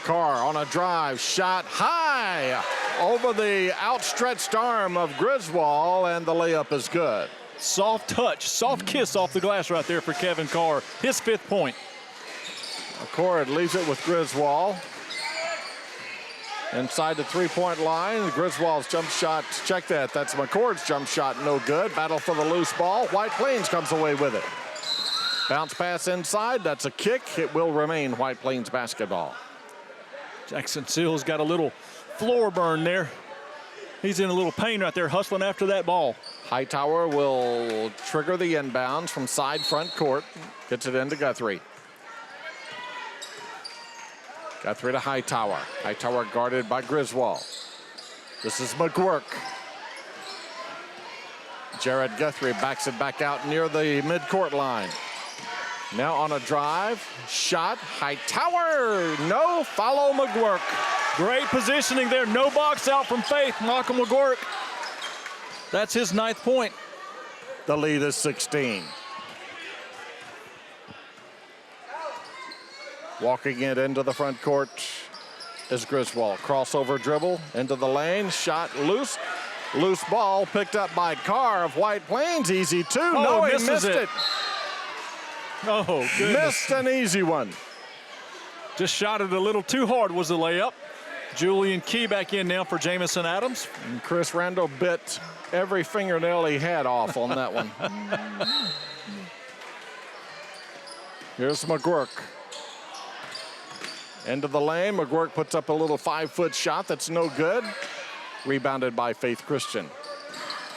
Speaker 1: Carr on a drive, shot high over the outstretched arm of Griswold, and the layup is good.
Speaker 2: Soft touch, soft kiss off the glass right there for Kevin Carr, his 5th point.
Speaker 1: McCord leaves it with Griswold. Inside the three-point line, Griswold's jump shot, check that, that's McCord's jump shot, no good. Battle for the loose ball, White Plains comes away with it. Bounce pass inside, that's a kick. It will remain White Plains basketball.
Speaker 2: Jackson Seals got a little floor burn there. He's in a little pain right there, hustling after that ball.
Speaker 1: Hightower will trigger the inbounds from side front court. Gets it into Guthrie. Guthrie to Hightower. Hightower guarded by Griswold. This is McGuirk. Jared Guthrie backs it back out near the midcourt line. Now on a drive, shot, Hightower, no, follow McGuirk.
Speaker 2: Great positioning there, no box out from Faith, Malcolm McGuirk. That's his 9th point.
Speaker 1: The lead is 16. Walking it into the front court is Griswold. Crossover dribble into the lane, shot loose. Loose ball picked up by Carr of White Plains, easy 2.
Speaker 2: Oh,
Speaker 1: no, he missed it.
Speaker 2: Oh, goodness.
Speaker 1: Missed an easy one.
Speaker 2: Just shot it a little too hard was the layup. Julian Key back in now for Jamison Adams.
Speaker 1: And Chris Randall bit every fingernail he had off on that one. Here's McGuirk. Into the lane, McGuirk puts up a little 5-foot shot that's no good. Rebounded by Faith Christian.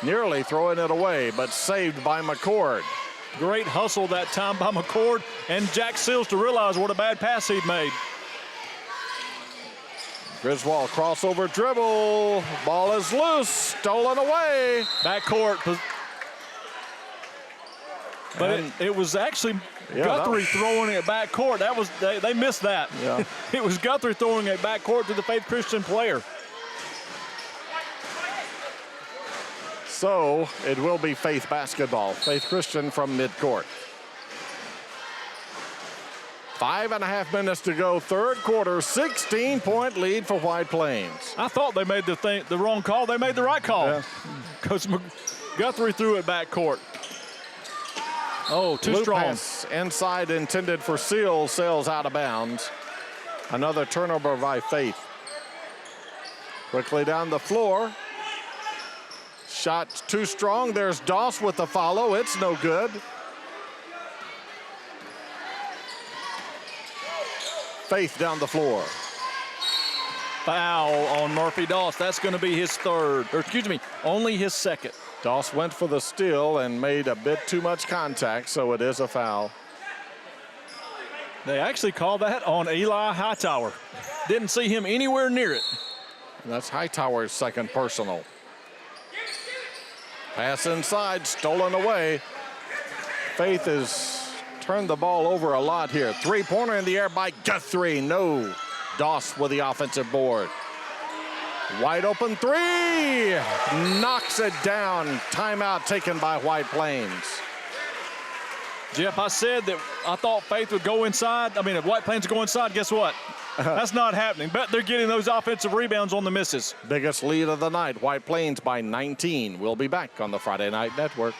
Speaker 1: Nearly throwing it away, but saved by McCord.
Speaker 2: Great hustle that time by McCord and Jack Seals to realize what a bad pass he'd made.
Speaker 1: Griswold crossover dribble. Ball is loose, stolen away.
Speaker 2: Backcourt. But it was actually Guthrie throwing it back court. That was they missed that.
Speaker 1: Yeah.
Speaker 2: It was Guthrie throwing it back court to the Faith Christian player.
Speaker 1: So it will be Faith basketball. Faith Christian from midcourt. 5.5 minutes to go, third quarter, 16-point lead for White Plains.
Speaker 2: I thought they made the wrong call. They made the right call. Because Guthrie threw it back court. Oh, too
Speaker 1: Loop
Speaker 2: strong.
Speaker 1: Pass inside intended for Seals. Sails out of bounds. Another turnover by Faith. Quickly down the floor. Shot too strong. There's Doss with the follow. It's no good. Faith down the floor.
Speaker 2: Foul on Murphy Doss. That's going to be his third, or excuse me, only his second.
Speaker 1: Doss went for the steal and made a bit too much contact, so it is a foul.
Speaker 2: They actually called that on Eli Hightower. Didn't see him anywhere near it.
Speaker 1: And that's Hightower's second personal. Pass inside, stolen away. Faith has turned the ball over a lot here. Three-pointer in the air by Guthrie. No. Doss with the offensive board. Wide open three. Knocks it down. Timeout taken by White Plains.
Speaker 2: Jeff, I said that I thought Faith would go inside. I mean, if White Plains would go inside, guess what? That's not happening. But they're getting those offensive rebounds on the misses.
Speaker 1: Biggest lead of the night. White Plains by 19. We'll be back on the Friday Night Network.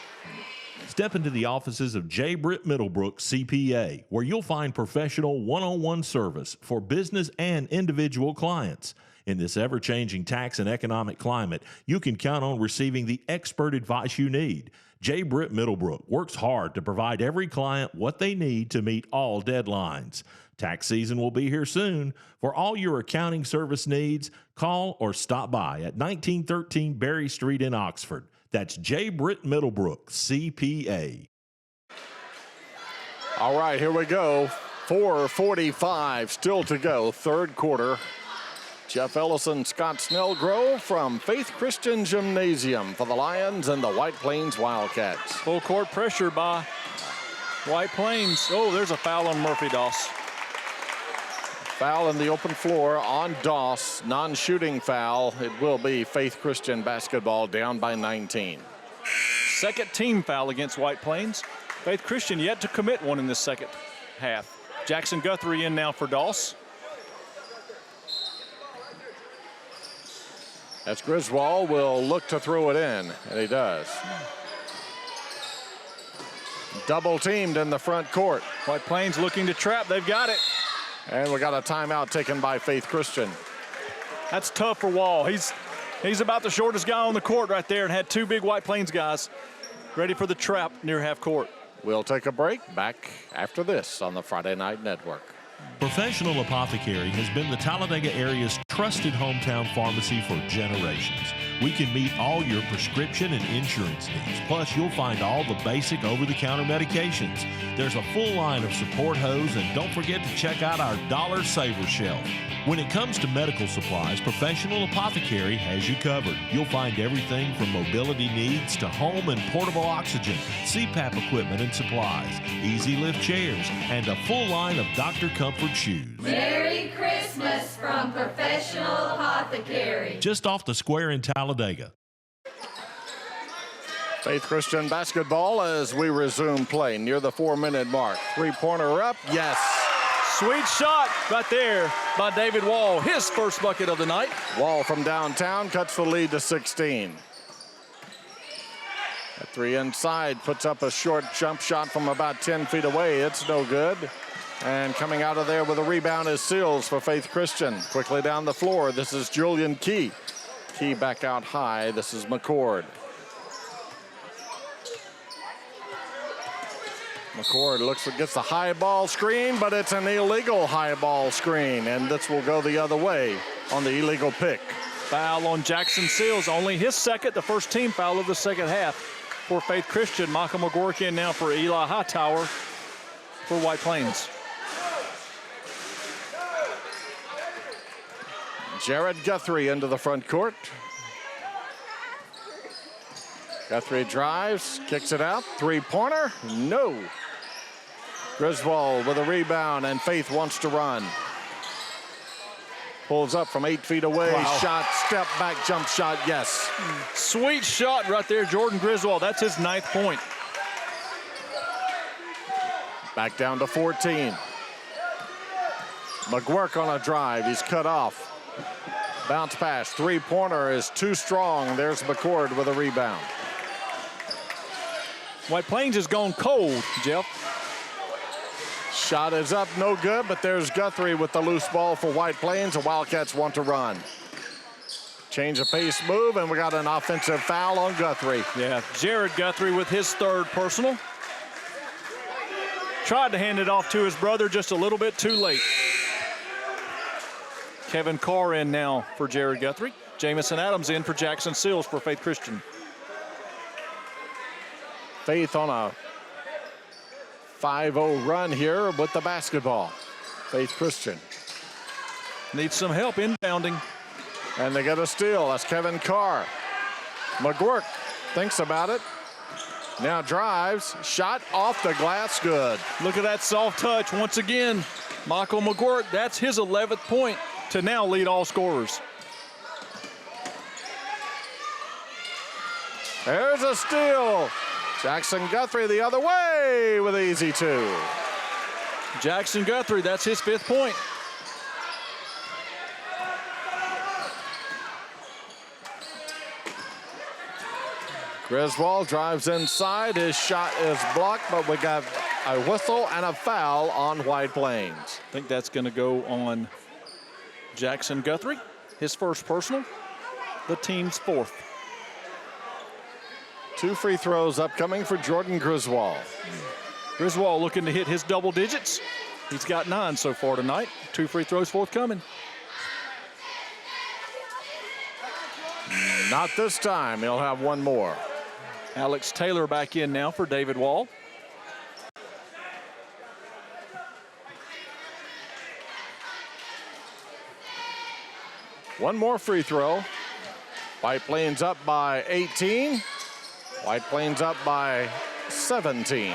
Speaker 4: Step into the offices of J. Britt Middlebrook CPA, where you'll find professional one-on-one service for business and individual clients. In this ever-changing tax and economic climate, you can count on receiving the expert advice you need. J. Britt Middlebrook works hard to provide every client what they need to meet all deadlines. Tax season will be here soon. For all your accounting service needs, call or stop by at 1913 Berry Street in Oxford. That's J. Britt Middlebrook, CPA.
Speaker 1: All right, here we go. 4:45 still to go, third quarter. Jeff Ellison, Scott Snellgrove from Faith Christian Gymnasium for the Lions and the White Plains Wildcats.
Speaker 2: Full court pressure by White Plains. Oh, there's a foul on Murphy Doss.
Speaker 1: Foul in the open floor on Doss. Non-shooting foul. It will be Faith Christian basketball down by 19.
Speaker 2: Second team foul against White Plains. Faith Christian yet to commit one in the second half. Jackson Guthrie in now for Doss.
Speaker 1: As Griswold will look to throw it in, and he does. Double teamed in the front court.
Speaker 2: White Plains looking to trap. They've got it.
Speaker 1: And we got a timeout taken by Faith Christian.
Speaker 2: That's tough for Wall. He's about the shortest guy on the court right there and had two big White Plains guys ready for the trap near half court.
Speaker 1: We'll take a break. Back after this on the Friday Night Network.
Speaker 4: Professional Apothecary has been the Talladega area's trusted hometown pharmacy for generations. We can meet all your prescription and insurance needs. Plus, you'll find all the basic over-the-counter medications. There's a full line of support hose, and don't forget to check out our Dollar Saver shelf. When it comes to medical supplies, Professional Apothecary has you covered. You'll find everything from mobility needs to home and portable oxygen, CPAP equipment and supplies, easy lift chairs, and a full line of Dr. Comfort shoes.
Speaker 17: Merry Christmas from Professional Apothecary.
Speaker 4: Just off the square in Talladega.
Speaker 1: Faith Christian basketball as we resume play near the 4-minute mark. Three-pointer up, yes.
Speaker 2: Sweet shot right there by David Wall. His first bucket of the night.
Speaker 1: Wall from downtown cuts the lead to 16. At three inside, puts up a short jump shot from about 10 feet away. It's no good. And coming out of there with a rebound is Seals for Faith Christian. Quickly down the floor, this is Julian Key. Key back out high, this is McCord. McCord gets the high ball screen, but it's an illegal high ball screen, and this will go the other way on the illegal pick.
Speaker 2: Foul on Jackson Seals, only his second, the first team foul of the second half for Faith Christian. Michael McGork in now for Eli Hightower for White Plains.
Speaker 1: Jared Guthrie into the front court. Guthrie drives, kicks it out. Three-pointer, no. Griswold with a rebound, and Faith wants to run. Pulls up from 8 feet away.
Speaker 2: Wow.
Speaker 1: Shot, step back, jump shot, yes.
Speaker 2: Sweet shot right there, Jordan Griswold. That's his 9th point.
Speaker 1: Back down to 14. McGuirk on a drive. He's cut off. Bounce pass. Three-pointer is too strong. There's McCord with a rebound.
Speaker 2: White Plains has gone cold, Jeff.
Speaker 1: Shot is up, no good, but there's Guthrie with the loose ball for White Plains. The Wildcats want to run. Change of pace move, and we got an offensive foul on Guthrie.
Speaker 2: Yeah, Jared Guthrie with his 3rd personal. Tried to hand it off to his brother, just a little bit too late. Kevin Carr in now for Jared Guthrie. Jamison Adams in for Jackson Sills for Faith Christian.
Speaker 1: Faith on a 5-0 run here with the basketball. Faith Christian.
Speaker 2: Needs some help inbounding.
Speaker 1: And they get a steal. That's Kevin Carr. McGuirk thinks about it. Now drives. Shot off the glass. Good.
Speaker 2: Look at that soft touch once again. Michael McGuirk, that's his 11th point to now lead all scorers.
Speaker 1: There's a steal. Jackson Guthrie the other way with easy 2.
Speaker 2: Jackson Guthrie, that's his 5th point.
Speaker 1: Griswold drives inside. His shot is blocked, but we got a whistle and a foul on White Plains.
Speaker 2: I think that's going to go on Jackson Guthrie, his 1st personal, the team's 4th.
Speaker 1: 2 free throws upcoming for Jordan Griswold.
Speaker 2: Griswold looking to hit his double digits. He's got 9 so far tonight. 2 free throws forthcoming.
Speaker 1: Not this time. He'll have 1 more.
Speaker 2: Alex Taylor back in now for David Wall.
Speaker 1: One more free throw. White Plains up by 18. White Plains up by 17.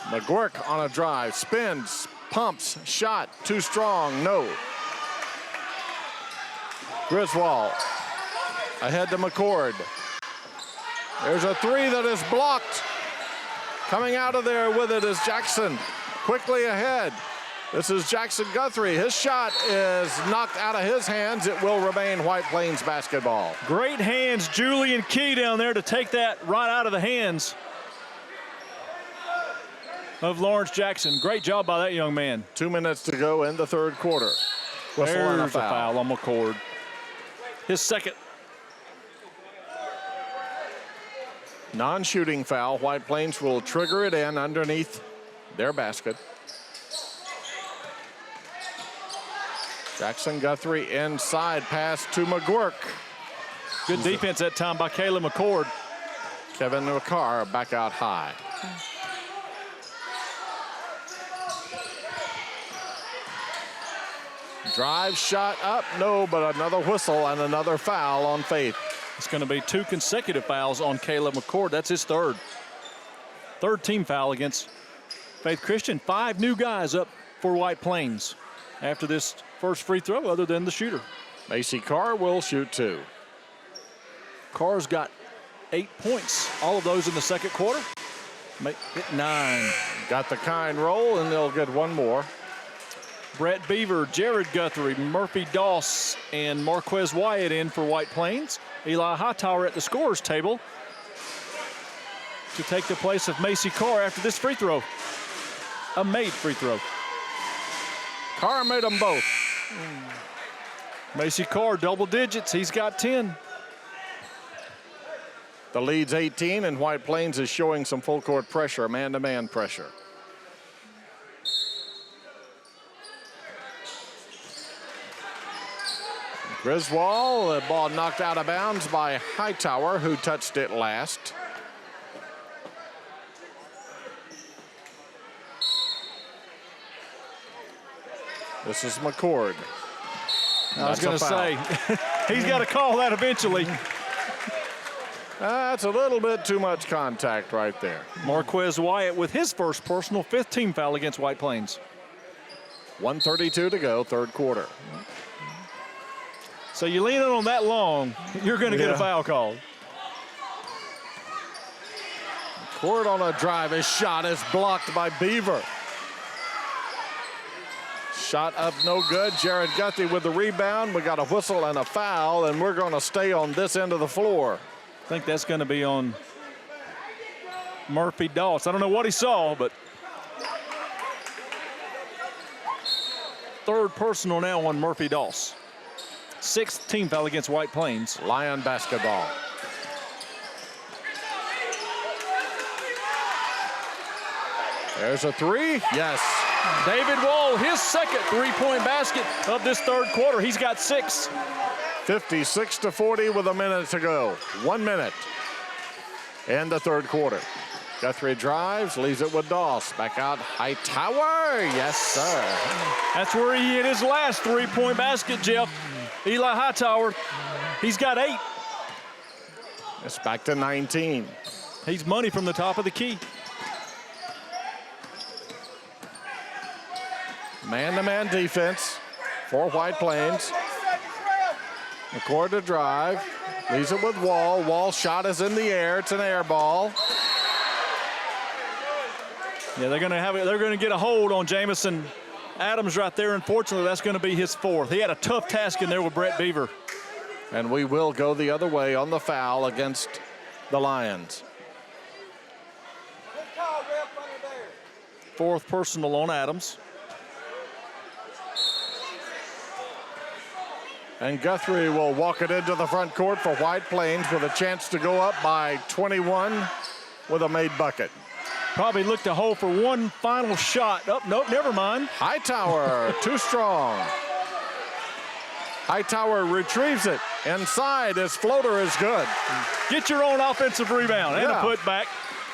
Speaker 1: McGuirk on a drive, spins, pumps, shot, too strong, no. Griswold ahead to McCord. There's a 3 that is blocked. Coming out of there with it is Jackson. Quickly ahead. This is Jackson Guthrie. His shot is knocked out of his hands. It will remain White Plains basketball.
Speaker 2: Great hands, Julian Key down there to take that right out of the hands of Lawrence Jackson. Great job by that young man.
Speaker 1: 2 minutes to go in the 3rd quarter. Whistle and a foul
Speaker 2: on McCord. His 2nd.
Speaker 1: Non-shooting foul. White Plains will trigger it in underneath their basket. Jackson Guthrie inside, pass to McGuirk.
Speaker 2: Good defense that time by Caleb McCord.
Speaker 1: Kevin McCarr back out high. Drive shot up, no, but another whistle and another foul on Faith.
Speaker 2: It's going to be 2 consecutive fouls on Caleb McCord. That's his 3rd. 3rd team foul against Faith Christian. 5 new guys up for White Plains after this first free throw, other than the shooter.
Speaker 1: Macy Carr will shoot 2.
Speaker 2: Carr's got 8 points, all of those in the 2nd quarter. Hit 9.
Speaker 1: Got the kind roll, and they'll get 1 more.
Speaker 2: Brett Beaver, Jared Guthrie, Murphy Doss, and Marquez Wyatt in for White Plains. Eli Hightower at the scorer's table to take the place of Macy Carr after this free throw. A made free throw.
Speaker 1: Carr made them both.
Speaker 2: Macy Carr, double digits. He's got 10.
Speaker 1: The lead's 18, and White Plains is showing some full court pressure, man-to-man pressure. Griswold, the ball knocked out of bounds by Hightower, who touched it last. This is McCord.
Speaker 2: I was going to say, he's got to call that eventually.
Speaker 1: That's a little bit too much contact right there.
Speaker 2: Marquez Wyatt with his first personal, 5th team foul against White Plains.
Speaker 1: 1:32 to go, third quarter.
Speaker 2: So you lean in on that long, you're going to get a foul called.
Speaker 1: Court on a drive. His shot is blocked by Beaver. Shot up no good. Jared Guthrie with the rebound. We got a whistle and a foul, and we're going to stay on this end of the floor.
Speaker 2: I think that's going to be on Murphy Doss. I don't know what he saw, but third personal now on Murphy Doss. 6th team foul against White Plains.
Speaker 1: Lion basketball. There's a three. Yes.
Speaker 2: David Wall, his second three-point basket of this third quarter. He's got 6.
Speaker 1: 56-40 with a minute to go. 1 minute in the third quarter. Guthrie drives, leaves it with Doss. Back out, Hightower. Yes, sir.
Speaker 2: That's where he hit his last three-point basket, Jeff. Eli Hightower, he's got 8.
Speaker 1: It's back to 19.
Speaker 2: He's money from the top of the key.
Speaker 1: Man-to-man defense for White Plains. McCord to drive, leaves it with Wall. Wall's shot is in the air. It's an air ball.
Speaker 2: Yeah, they're going to have it. They're going to get a hold on Jamison Adams right there. Unfortunately, that's going to be his 4th. He had a tough task in there with Brett Beaver.
Speaker 1: And we will go the other way on the foul against the Lions.
Speaker 2: 4th personal on Adams.
Speaker 1: And Guthrie will walk it into the front court for White Plains with a chance to go up by 21 with a made bucket.
Speaker 2: Probably looked to hold for one final shot. Oh, nope, never mind.
Speaker 1: Hightower, too strong. Hightower retrieves it. Inside, his floater is good.
Speaker 2: Get your own offensive rebound and a putback.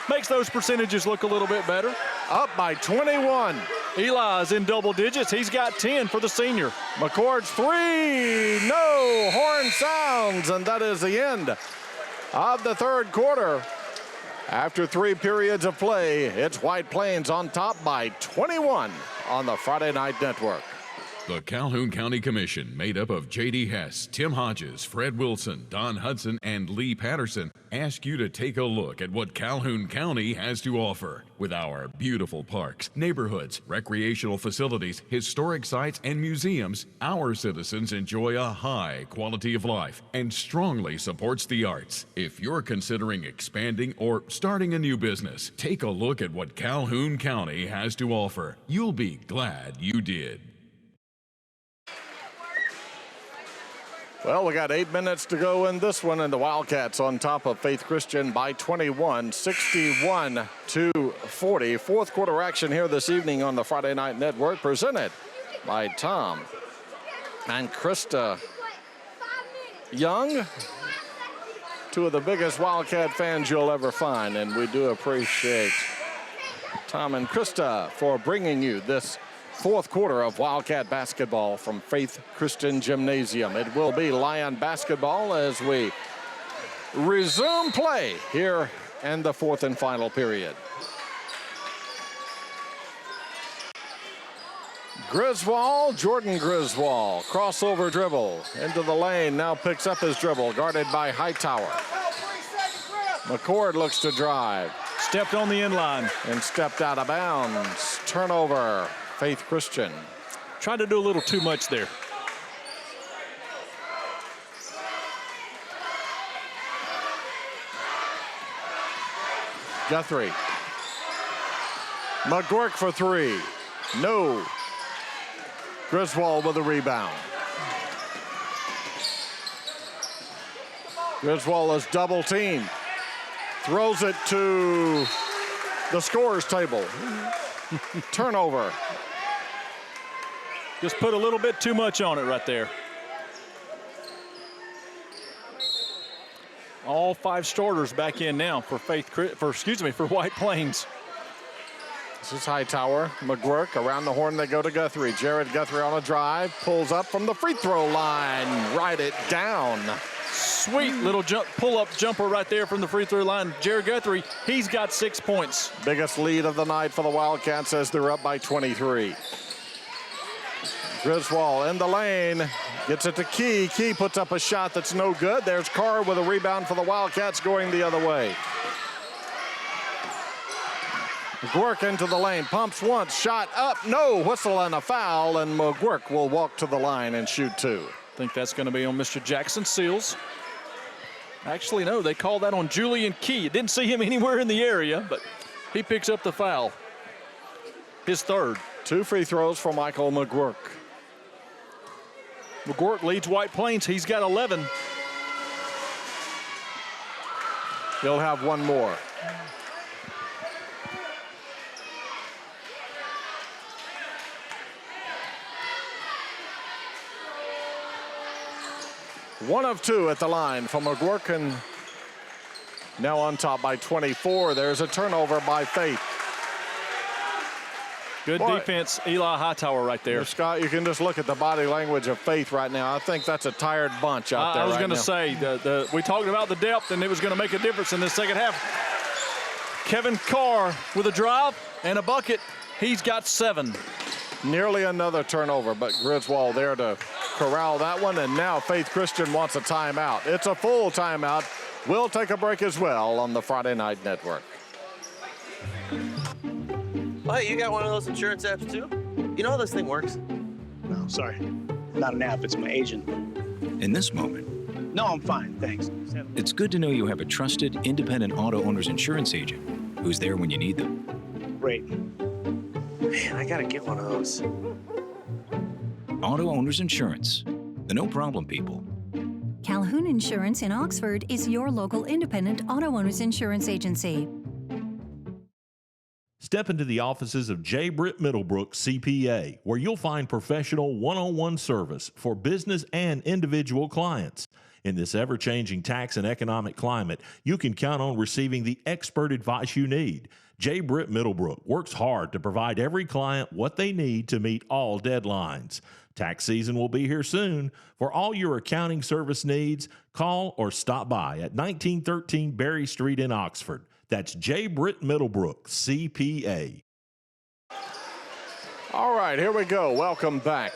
Speaker 2: Makes those percentages look a little bit better.
Speaker 1: Up by 21.
Speaker 2: Eli's in double digits. He's got 10 for the senior.
Speaker 1: McCord's 3. No. Horn sounds, and that is the end of the third quarter. After 3 periods of play, it's White Plains on top by 21 on the Friday Night Network.
Speaker 5: The Calhoun County Commission, made up of J.D. Hess, Tim Hodges, Fred Wilson, Don Hudson, and Lee Patterson, ask you to take a look at what Calhoun County has to offer. With our beautiful parks, neighborhoods, recreational facilities, historic sites, and museums, our citizens enjoy a high quality of life and strongly supports the arts. If you're considering expanding or starting a new business, take a look at what Calhoun County has to offer. You'll be glad you did.
Speaker 1: Well, we got 8 minutes to go in this one, and the Wildcats on top of Faith Christian by 21, 61-40. Fourth quarter action here this evening on the Friday Night Network, presented by Tom and Krista Young, 2 of the biggest Wildcat fans you'll ever find, and we do appreciate Tom and Krista for bringing you this fourth quarter of Wildcat basketball from Faith Christian Gymnasium. It will be Lion basketball as we resume play here in the fourth and final period. Griswold, Jordan Griswold, crossover dribble into the lane, now picks up his dribble, guarded by Hightower. McCord looks to drive.
Speaker 2: Stepped on the inline.
Speaker 1: And stepped out of bounds. Turnover. Faith Christian.
Speaker 2: Tried to do a little too much there.
Speaker 1: Guthrie. McGurk for 3. No. Griswold with a rebound. Griswold is double teamed. Throws it to the scorer's table. Turnover.
Speaker 2: Just put a little bit too much on it right there. All 5 starters back in now for for White Plains.
Speaker 1: This is Hightower, McGuirk, around the horn they go to Guthrie. Jared Guthrie on a drive, pulls up from the free throw line, right it down.
Speaker 2: Sweet little pull-up jumper right there from the free throw line. Jared Guthrie, he's got 6 points.
Speaker 1: Biggest lead of the night for the Wildcats as they're up by 23. Griswold in the lane, gets it to Key. Key puts up a shot that's no good. There's Carr with a rebound for the Wildcats going the other way. McGuirk into the lane, pumps once, shot up, no, whistle and a foul, and McGuirk will walk to the line and shoot 2.
Speaker 2: I think that's going to be on Mr. Jackson Seals. Actually, no, they called that on Julian Key. Didn't see him anywhere in the area, but he picks up the foul. His third.
Speaker 1: 2 free throws for Michael McGuirk.
Speaker 2: McGuirk leads White Plains. He's got 11.
Speaker 1: He'll have one more. One of 2 at the line from McGuirk, and now on top by 24. There's a turnover by Faith.
Speaker 2: Good defense, Eli Hightower right there.
Speaker 1: Scott, you can just look at the body language of Faith right now. I think that's a tired bunch out there.
Speaker 2: I was
Speaker 1: right
Speaker 2: going to
Speaker 1: now.
Speaker 2: say, we talked about the depth, and it was going to make a difference in the second half. Kevin Carr with a drive and a bucket. He's got 7.
Speaker 1: Nearly another turnover, but Griswold there to corral that one, and now Faith Christian wants a timeout. It's a full timeout. We'll take a break as well on the Friday Night Network.
Speaker 18: Oh, hey, you got one of those insurance apps too? You know how this thing works?
Speaker 19: No, sorry. Not an app, it's my agent.
Speaker 20: In this moment,
Speaker 19: No, I'm fine, thanks.
Speaker 20: it's good to know you have a trusted, independent auto owner's insurance agent who's there when you need them.
Speaker 19: Great. Man, I gotta get one of those.
Speaker 20: Auto Owners Insurance, the no problem people.
Speaker 21: Calhoun Insurance in Oxford is your local independent auto owners insurance agency.
Speaker 4: Step into the offices of J. Britt Middlebrook CPA, where you'll find professional one-on-one service for business and individual clients. In this ever-changing tax and economic climate, you can count on receiving the expert advice you need. J. Britt Middlebrook works hard to provide every client what they need to meet all deadlines. Tax season will be here soon. For all your accounting service needs, call or stop by at 1913 Berry Street in Oxford. That's J. Britt Middlebrook, CPA.
Speaker 1: All right, here we go. Welcome back.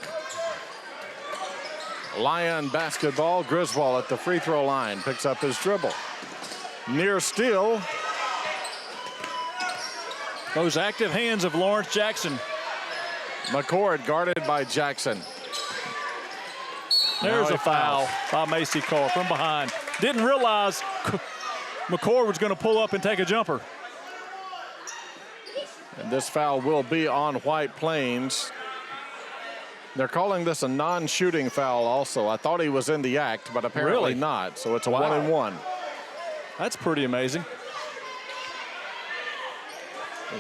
Speaker 1: Lion basketball. Griswold at the free throw line picks up his dribble. Near steal.
Speaker 2: Those active hands of Lawrence Jackson.
Speaker 1: McCord guarded by Jackson.
Speaker 2: There's a foul by Macy Carr from behind. Didn't realize McCord was going to pull up and take a jumper.
Speaker 1: And this foul will be on White Plains. They're calling this a non-shooting foul also. I thought he was in the act, but apparently not. So it's a 1-and-1.
Speaker 2: That's pretty amazing.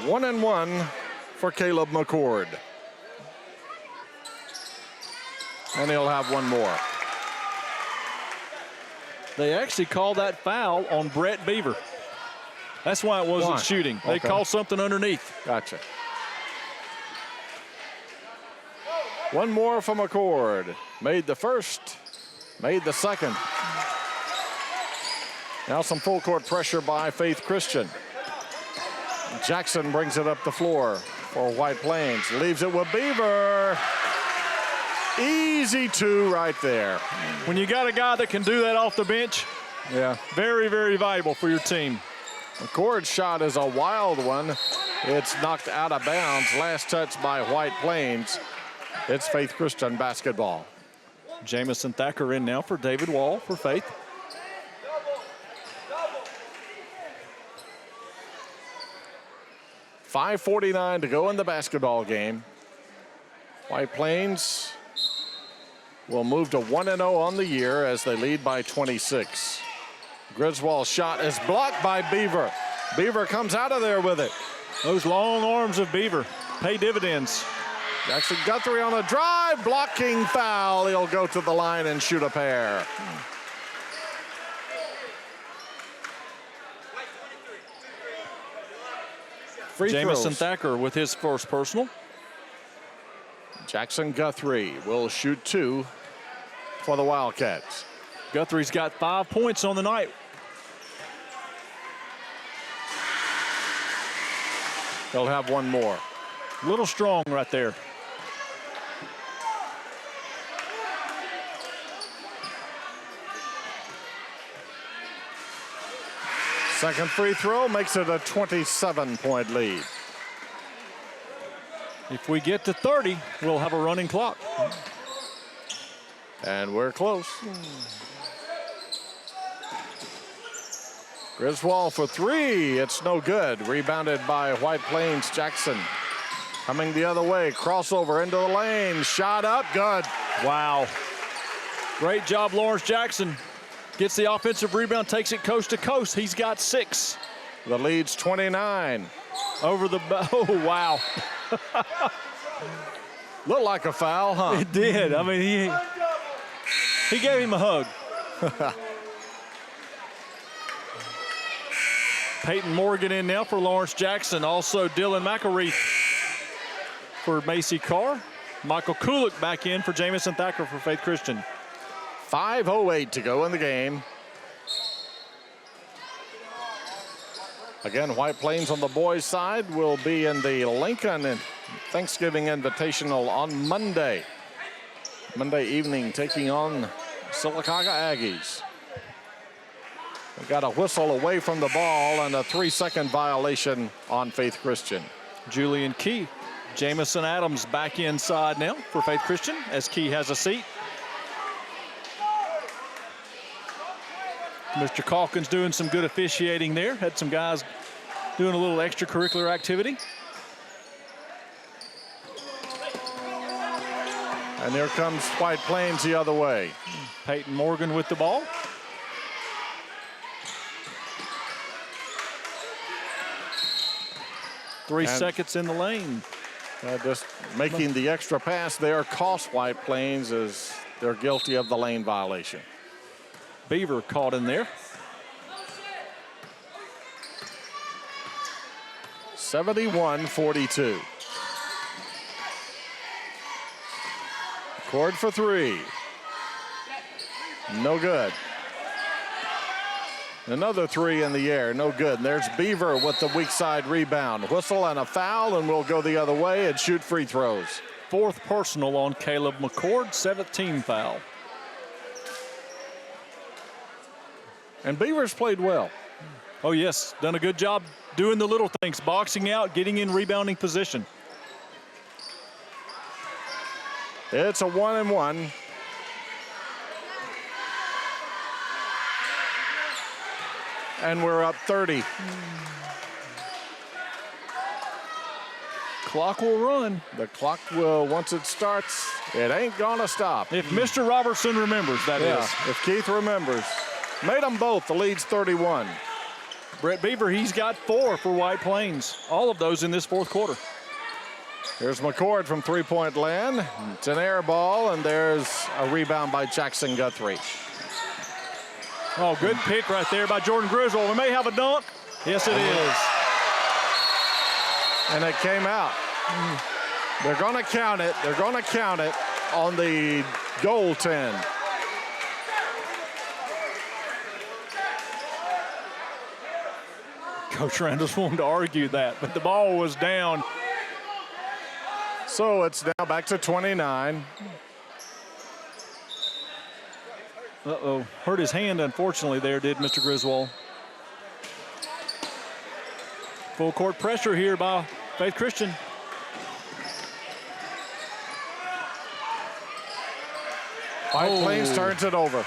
Speaker 1: 1-and-1 for Caleb McCord. And he'll have one more.
Speaker 2: They actually called that foul on Brett Beaver. That's why it wasn't shooting. They called something underneath.
Speaker 1: Gotcha. One more from McCord. Made the first, made the second. Now some full court pressure by Faith Christian. Jackson brings it up the floor for White Plains. Leaves it with Beaver. Easy 2 right there.
Speaker 2: When you got a guy that can do that off the bench,
Speaker 1: yeah,
Speaker 2: very, very valuable for your team.
Speaker 1: McCord's shot is a wild one. It's knocked out of bounds. Last touch by White Plains. It's Faith Christian basketball.
Speaker 2: Jamison Thacker in now for David Wall for Faith.
Speaker 1: .549 to go in the basketball game. White Plains will move to 1-0 on the year as they lead by 26. Griswold's shot is blocked by Beaver. Beaver comes out of there with it.
Speaker 2: Those long arms of Beaver pay dividends.
Speaker 1: Jackson Guthrie on a drive, blocking foul. He'll go to the line and shoot a pair. Free
Speaker 2: Jamison
Speaker 1: throws.
Speaker 2: Thacker with his first personal.
Speaker 1: Jackson Guthrie will shoot 2 for the Wildcats.
Speaker 2: Guthrie's got 5 points on the night.
Speaker 1: He'll have one more.
Speaker 2: A little strong right there.
Speaker 1: Second free throw makes it a 27-point lead.
Speaker 2: If we get to 30, we'll have a running clock.
Speaker 1: And we're close. Griswold for 3. It's no good. Rebounded by White Plains Jackson. Coming the other way. Crossover into the lane. Shot up. Good.
Speaker 2: Wow. Great job, Lawrence Jackson. Gets the offensive rebound, takes it coast to coast. He's got 6.
Speaker 1: The lead's 29.
Speaker 2: Over the, oh, wow.
Speaker 1: Looked like a foul, huh?
Speaker 2: It did. I mean, he gave him a hug. Peyton Morgan in now for Lawrence Jackson. Also Dylan McElreath for Macy Carr. Michael Kulik back in for Jamison Thacker for Faith Christian.
Speaker 1: 5:08 to go in the game. Again, White Plains on the boys' side will be in the Lincoln and Thanksgiving Invitational on Monday. Monday evening, taking on Sylacauga Aggies. We got a whistle away from the ball and a 3-second violation on Faith Christian.
Speaker 2: Julian Key. Jamison Adams back inside now for Faith Christian as Key has a seat. Mr. Calkins doing some good officiating there. Had some guys doing a little extracurricular activity.
Speaker 1: And here comes White Plains the other way.
Speaker 2: Peyton Morgan with the ball. Three seconds in the lane.
Speaker 1: Just making the extra pass there cost White Plains as they're guilty of the lane violation.
Speaker 2: Beaver caught in there.
Speaker 1: 71-42. Cord for 3. No good. Another 3 in the air, no good. And there's Beaver with the weak side rebound. Whistle and a foul, and we'll go the other way and shoot free throws.
Speaker 2: 4th personal on Caleb McCord, 17 foul.
Speaker 1: And Beaver's played well.
Speaker 2: Oh, yes, done a good job doing the little things, boxing out, getting in rebounding position.
Speaker 1: It's a 1-and-1. And we're up 30.
Speaker 2: Clock will run.
Speaker 1: The clock will, once it starts, it ain't gonna stop.
Speaker 2: If Mr. Robertson remembers, that is.
Speaker 1: If Keith remembers. Made them both. The lead's 31.
Speaker 2: Brett Beaver, he's got 4 for White Plains. All of those in this 4th quarter.
Speaker 1: Here's McCord from three-point land. It's an air ball, and there's a rebound by Jackson Guthrie.
Speaker 2: Oh, good pick right there by Jordan Griswold. We may have a dunk. Yes, it is.
Speaker 1: And it came out. They're going to count it. They're going to count it on the goaltend.
Speaker 2: Coach Randall's wanted to argue that, but the ball was down.
Speaker 1: So it's now back to 29.
Speaker 2: Uh-oh, hurt his hand, unfortunately, there, did Mr. Griswold. Full court pressure here by Faith Christian.
Speaker 1: White Plains turns it over.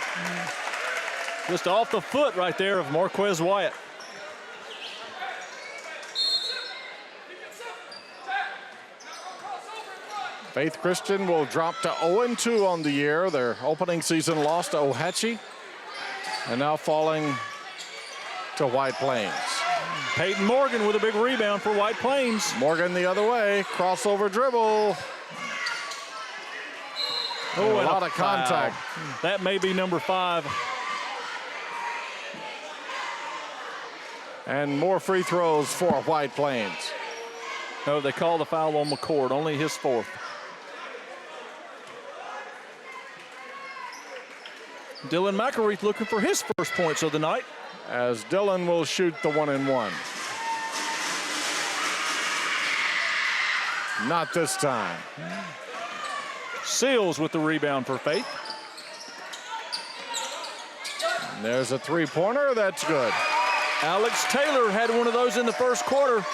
Speaker 2: Just off the foot right there of Marquez Wyatt.
Speaker 1: Faith Christian will drop to 0-2 on the year. Their opening season loss to Ohatchee. And now falling to White Plains.
Speaker 2: Peyton Morgan with a big rebound for White Plains.
Speaker 1: Morgan the other way. Crossover dribble.
Speaker 2: Oh,
Speaker 1: a lot of contact.
Speaker 2: That may be number 5.
Speaker 1: And more free throws for White Plains.
Speaker 2: No, they call the foul on McCord, only his fourth. Dylan McElreath looking for his first points of the night.
Speaker 1: As Dylan will shoot the 1-and-1. Not this time.
Speaker 2: Seals with the rebound for Faith.
Speaker 1: And there's a three-pointer. That's good.
Speaker 2: Alex Taylor had one of those in the first quarter.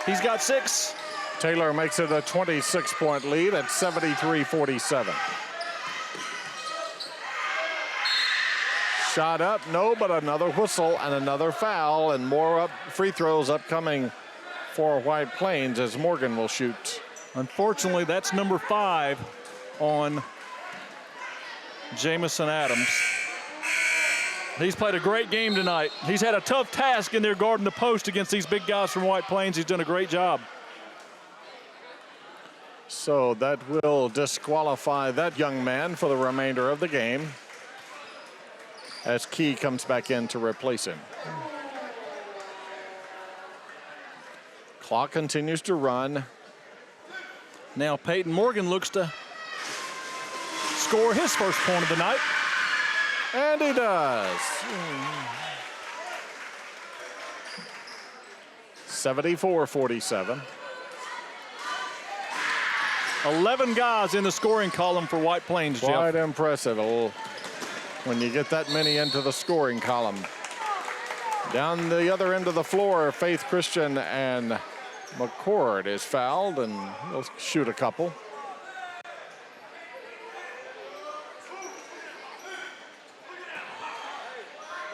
Speaker 2: He's got 6.
Speaker 1: Taylor makes it a 26-point lead at 73-47. Shot up, no, but another whistle and another foul, and more free throws upcoming for White Plains as Morgan will shoot.
Speaker 2: Unfortunately, that's number 5 on Jamison Adams. He's played a great game tonight. He's had a tough task in there guarding the post against these big guys from White Plains. He's done a great job.
Speaker 1: So that will disqualify that young man for the remainder of the game as Key comes back in to replace him. Clock continues to run.
Speaker 2: Now Peyton Morgan looks to score his first point of the night.
Speaker 1: And he does. 74-47.
Speaker 2: 11 guys in the scoring column for White Plains, Jeff.
Speaker 1: Quite impressive when you get that many into the scoring column. Down the other end of the floor, Faith Christian and McCord is fouled, and he'll shoot a couple.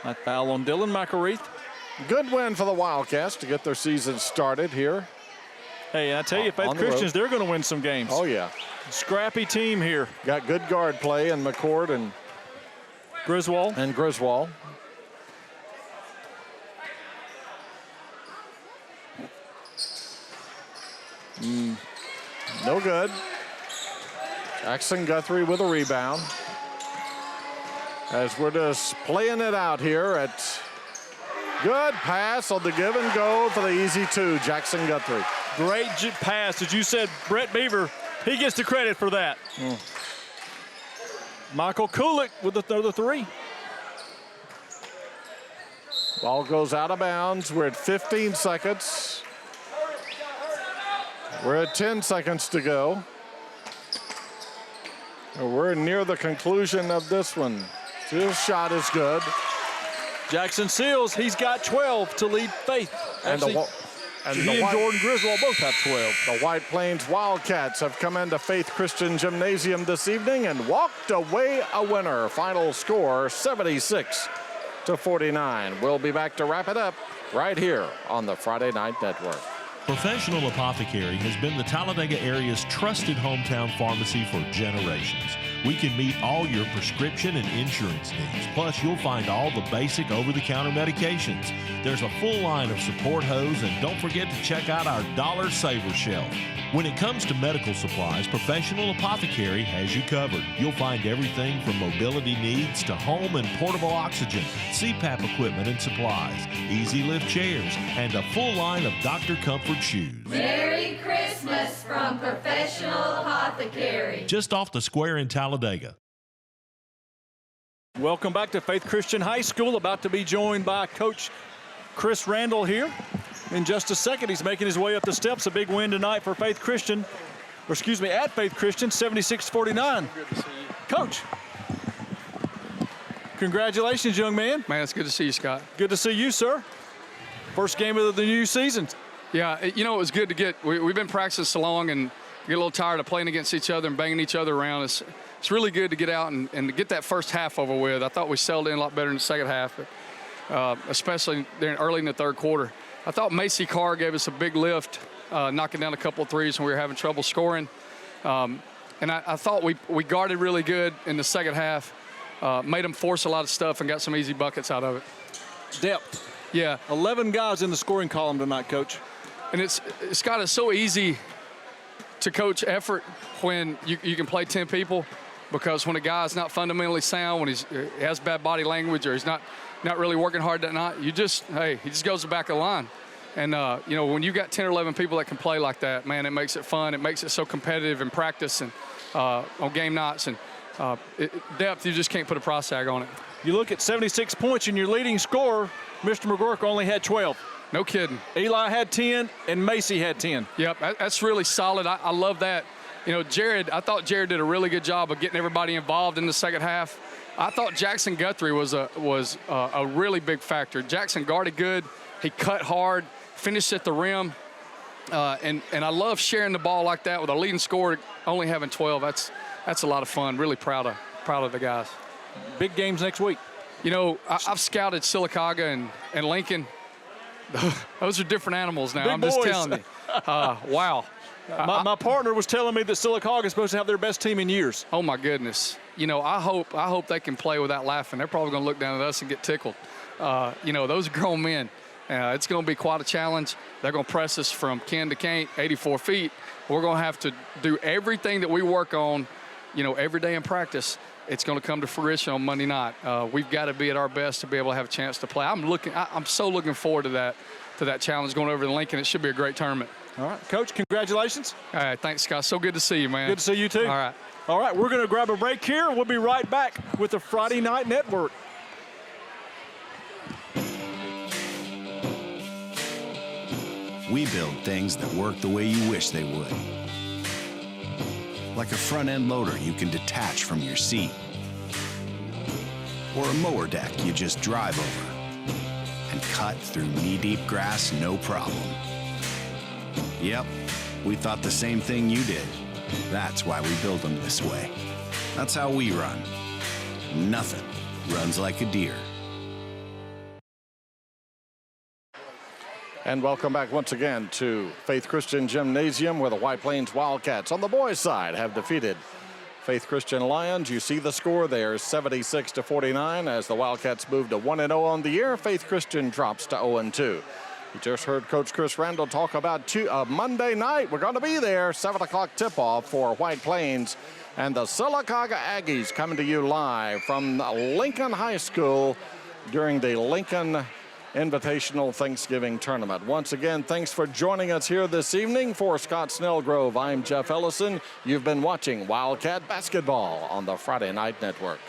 Speaker 2: That foul on Dylan McElreath.
Speaker 1: Good win for the Wildcats to get their season started here.
Speaker 2: Hey, I tell you, Faith Christians, they're going to win some games.
Speaker 1: Oh, yeah.
Speaker 2: Scrappy team here.
Speaker 1: Got good guard play in McCord and
Speaker 2: Griswold.
Speaker 1: No good. Jackson Guthrie with a rebound. As we're just playing it out here at good pass on the give and go for the easy 2, Jackson Guthrie.
Speaker 2: Great pass. As you said, Brett Beaver, he gets the credit for that. Michael Kulik with the 3.
Speaker 1: Ball goes out of bounds. We're at 15 seconds. We're at 10 seconds to go. We're near the conclusion of this one. His shot is good.
Speaker 2: Jackson Seals, he's got 12 to lead Faith. Actually, he and Jordan Griswold both have 12.
Speaker 1: The White Plains Wildcats have come into Faith Christian Gymnasium this evening and walked away a winner. Final score 76-49. We'll be back to wrap it up right here on the Friday Night Network.
Speaker 4: Professional Apothecary has been the Talladega area's trusted hometown pharmacy for generations. We can meet all your prescription and insurance needs. Plus, you'll find all the basic over-the-counter medications. There's a full line of support hose, and don't forget to check out our Dollar Saver shelf. When it comes to medical supplies, Professional Apothecary has you covered. You'll find everything from mobility needs to home and portable oxygen, CPAP equipment and supplies, easy lift chairs, and a full line of Dr. Comfort shoes.
Speaker 17: Merry Christmas from Professional Apothecary.
Speaker 4: Just off the square in Talladega.
Speaker 2: Welcome back to Faith Christian High School. About to be joined by Coach Chris Randall here. In just a second, he's making his way up the steps. A big win tonight for Faith Christian, or excuse me, at Faith Christian, 76-49.
Speaker 3: Good to see you.
Speaker 2: Coach, congratulations, young man.
Speaker 3: Man, it's good to see you, Scott.
Speaker 2: Good to see you, sir. First game of the new season.
Speaker 3: Yeah, you know, it was good to get, we've been practicing so long and get a little tired of playing against each other and banging each other around. It's really good to get out and to get that first half over with. I thought we settled in a lot better in the second half, but, especially early in the third quarter. I thought Macy Carr gave us a big lift, knocking down a couple of threes when we were having trouble scoring. And I thought we guarded really good in the second half, made them force a lot of stuff and got some easy buckets out of it.
Speaker 2: Depth.
Speaker 3: Yeah.
Speaker 2: 11 guys in the scoring column tonight, Coach.
Speaker 3: And it's so easy to coach effort when you can play 10 people, because when a guy's not fundamentally sound, when he has bad body language or he's not really working hard that night, he just goes to the back of the line. And, you know, when you got 10 or 11 people that can play like that, man, it makes it fun. It makes it so competitive in practice and on game nights. And depth, you just can't put a price tag on it.
Speaker 2: You look at 76 points, and your leading scorer, Mr. McGurk, only had 12.
Speaker 3: No kidding.
Speaker 2: Eli had 10, and Macy had 10.
Speaker 3: Yep, that's really solid. I love that. You know, I thought Jared did a really good job of getting everybody involved in the second half. I thought Jackson Guthrie was a really big factor. Jackson guarded good. He cut hard, finished at the rim. And I love sharing the ball like that with a leading scorer only having 12. That's a lot of fun. Really proud of the guys.
Speaker 2: Big games next week.
Speaker 3: You know, I've scouted Sylacauga and Lincoln. Those are different animals now.
Speaker 2: Big
Speaker 3: I'm just
Speaker 2: boys.
Speaker 3: telling you. Wow.
Speaker 2: My partner was telling me that Sylacauga is supposed to have their best team in years.
Speaker 3: Oh my goodness. You know, I hope they can play without laughing. They're probably going to look down at us and get tickled. You know, those are grown men. It's going to be quite a challenge. They're going to press us from Ken to Kent, 84 feet. We're going to have to do everything that we work on, you know, every day in practice. It's going to come to fruition on Monday night. We've got to be at our best to be able to have a chance to play. I'm so looking forward to that challenge going over to Lincoln. It should be a great tournament.
Speaker 2: All right, Coach, congratulations.
Speaker 3: All right, thanks, Scott. So good to see you, man.
Speaker 2: Good to see you, too. All right, we're going to grab a break here. We'll be right back with the Friday Night Network.
Speaker 11: We build things that work the way you wish they would. Like a front-end loader you can detach from your seat. Or a mower deck you just drive over and cut through knee-deep grass no problem. Yep, we thought the same thing you did. That's why we build them this way. That's how we run. Nothing runs like a deer.
Speaker 1: And welcome back once again to Faith Christian Gymnasium, where the White Plains Wildcats on the boys' side have defeated Faith Christian Lions. You see the score there, 76-49, as the Wildcats move to 1-0 on the year. Faith Christian drops to 0-2. You just heard Coach Chris Randall talk about Monday night. We're going to be there, 7 o'clock tip-off for White Plains and the Sylacauga Aggies, coming to you live from Lincoln High School during the Lincoln Invitational Thanksgiving Tournament. Once again, thanks for joining us here this evening. For Scott Snellgrove, I'm Jeff Ellison. You've been watching Wildcat Basketball on the Friday Night Network.